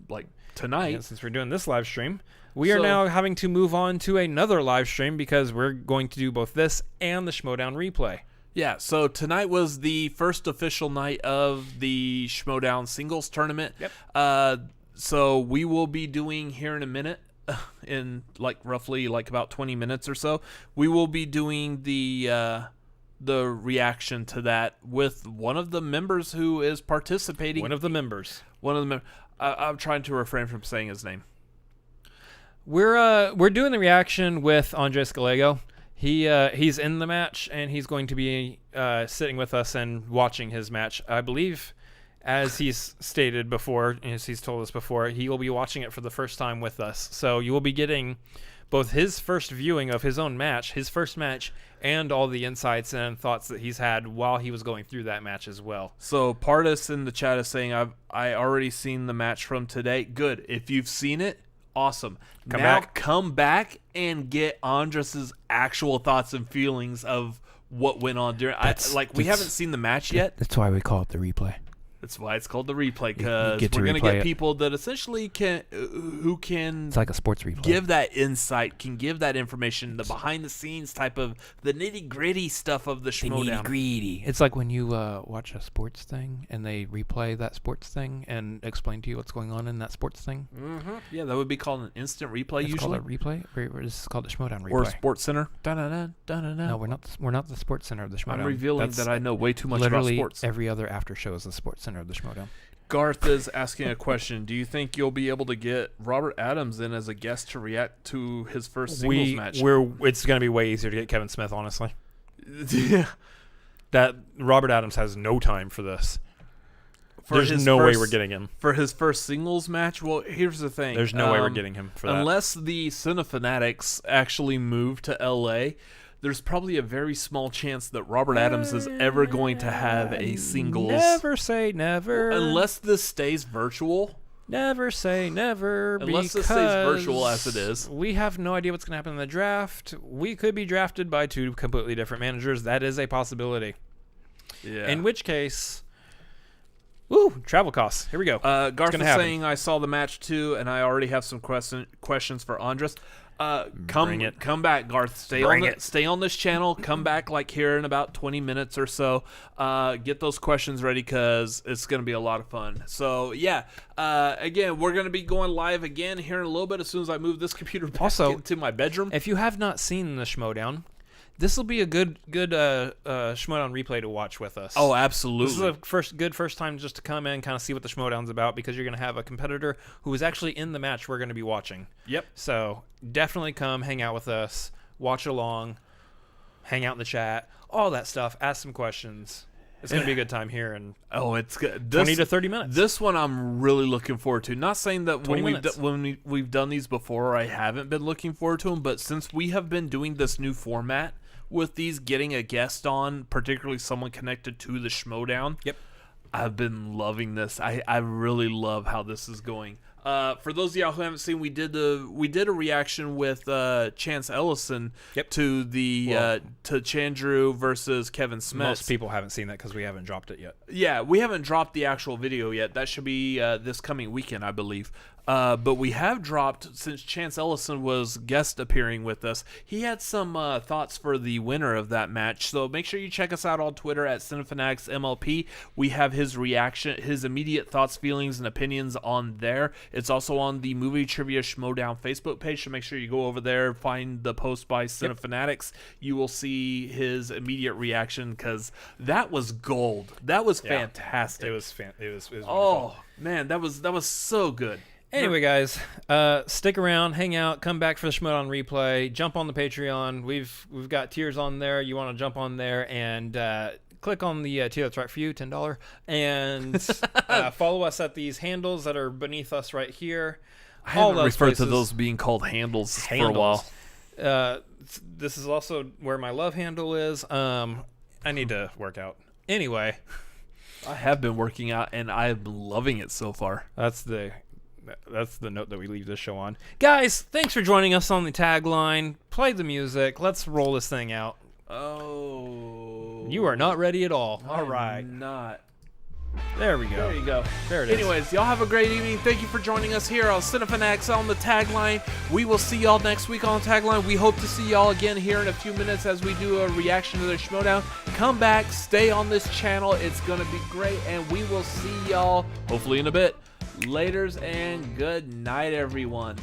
like tonight. Yeah, since we're doing this live stream, we are now having to move on to another live stream because we're going to do both this and the Schmoedown Replay. Yeah, so tonight was the first official night of the Schmoedown Singles Tournament. Yep. So we will be doing here in a minute, in like roughly like about 20 minutes or so, we will be doing the reaction to that with one of the members who is participating. One of the members. I'm trying to refrain from saying his name. We're doing the reaction with Andres Gallego. He's in the match, and he's going to be sitting with us and watching his match. I believe, as he's stated before, as he's told us before, he will be watching it for the first time with us. So you will be getting both his first viewing of his own match, his first match, and all the insights and thoughts that he's had while he was going through that match as well. So Pardis in the chat is saying, I already seen the match from today. Good. If you've seen it, awesome. Come back and get Andres's actual thoughts and feelings of what went on during. We haven't seen the match yet. That's why we call it the replay. That's why it's called the replay, because we're going to get people that essentially can. It's like a sports replay. Give that insight, can give that information, the behind the scenes type of the nitty gritty stuff of the Schmoedown. Nitty-gritty. It's like when you watch a sports thing and they replay that sports thing and explain to you what's going on in that sports thing. Mm-hmm. Yeah, that would be called an instant replay. It's usually called a replay. This is called the Schmoedown Replay. Or a Sports Center. No, we're not the Sports Center of the Schmoedown. I'm revealing that I know way too much about sports. Every other after show is the Sports Center of the Schmoedown. Garth is asking a question. Do you think you'll be able to get Robert Adams in as a guest to react to his first singles match? It's going to be way easier to get Kevin Smith, honestly. Yeah. That Robert Adams has no time for this. There's no way we're getting him. For his first singles match? Well, here's the thing. There's no way we're getting him for that. Unless the Cinefanatics actually move to L.A., there's probably a very small chance that Robert Adams is ever going to have a singles. Never say never. Unless this stays virtual. Never say never, Unless it because stays virtual as it is. we have no idea what's going to happen in the draft. We could be drafted by 2 completely different managers. That is a possibility. Yeah. In which case, woo, travel costs. Here we go. Garth is happen. saying I saw the match too, and I already have some questions for Andres. Come back, Garth. Stay on this channel. Come back like here in about 20 minutes or so. Get those questions ready because it's going to be a lot of fun. So yeah, again, we're going to be going live again here in a little bit as soon as I move this computer back into my bedroom. If you have not seen the Schmoedown, this will be a good Schmoedown replay to watch with us. Oh, absolutely. This is a first time just to come in, kind of see what the Schmoedown's about, because you're going to have a competitor who is actually in the match we're going to be watching. Yep. So definitely come hang out with us, watch along, hang out in the chat, all that stuff. Ask some questions. It's going to be a good time here. And it's good. 20 to 30 minutes. This one I'm really looking forward to. Not saying that when 20 we've done these before, I haven't been looking forward to them, but since we have been doing this new format with these, getting a guest on, particularly someone connected to the Schmoedown. Yep. I've been loving this. I really love how this is going. For those of y'all who haven't seen, we did a reaction with Chance Ellison to the to Chandru versus Kevin Smith. Most people haven't seen that because we haven't dropped it yet. Yeah, we haven't dropped the actual video yet. That should be this coming weekend, I believe. But we have dropped, since Chance Ellison was guest appearing with us, he had some thoughts for the winner of that match. So make sure you check us out on Twitter at Cinefanatics MLP. We have his reaction, his immediate thoughts, feelings, and opinions on there. It's also on the Movie Trivia Schmoedown Facebook page, so make sure you go over there, find the post by Cinefanatics. You will see his immediate reaction, because that was gold. That was fantastic. It was wonderful. Oh man, that was so good. Anyway, guys, stick around, hang out, come back for the Schmoedown replay, jump on the Patreon. We've got tiers on there. You want to jump on there and click on the tier that's right for you, $10, and follow us at these handles that are beneath us right here. I haven't referred to those being called handles for a while. This is also where my love handle is. I need to work out. Anyway, I have been working out, and I have been loving it so far. That's the note that we leave this show on. Guys, thanks for joining us on the tagline. Play the music. Let's roll this thing out. Oh. You are not ready at all. All right. I'm not. There we go. There you go. There it is. Anyways, y'all have a great evening. Thank you for joining us here on Cinefanatics on the tagline. We will see y'all next week on the tagline. We hope to see y'all again here in a few minutes as we do a reaction to the Schmoedown. Come back. Stay on this channel. It's going to be great, and we will see y'all hopefully in a bit. Laters and good night, everyone.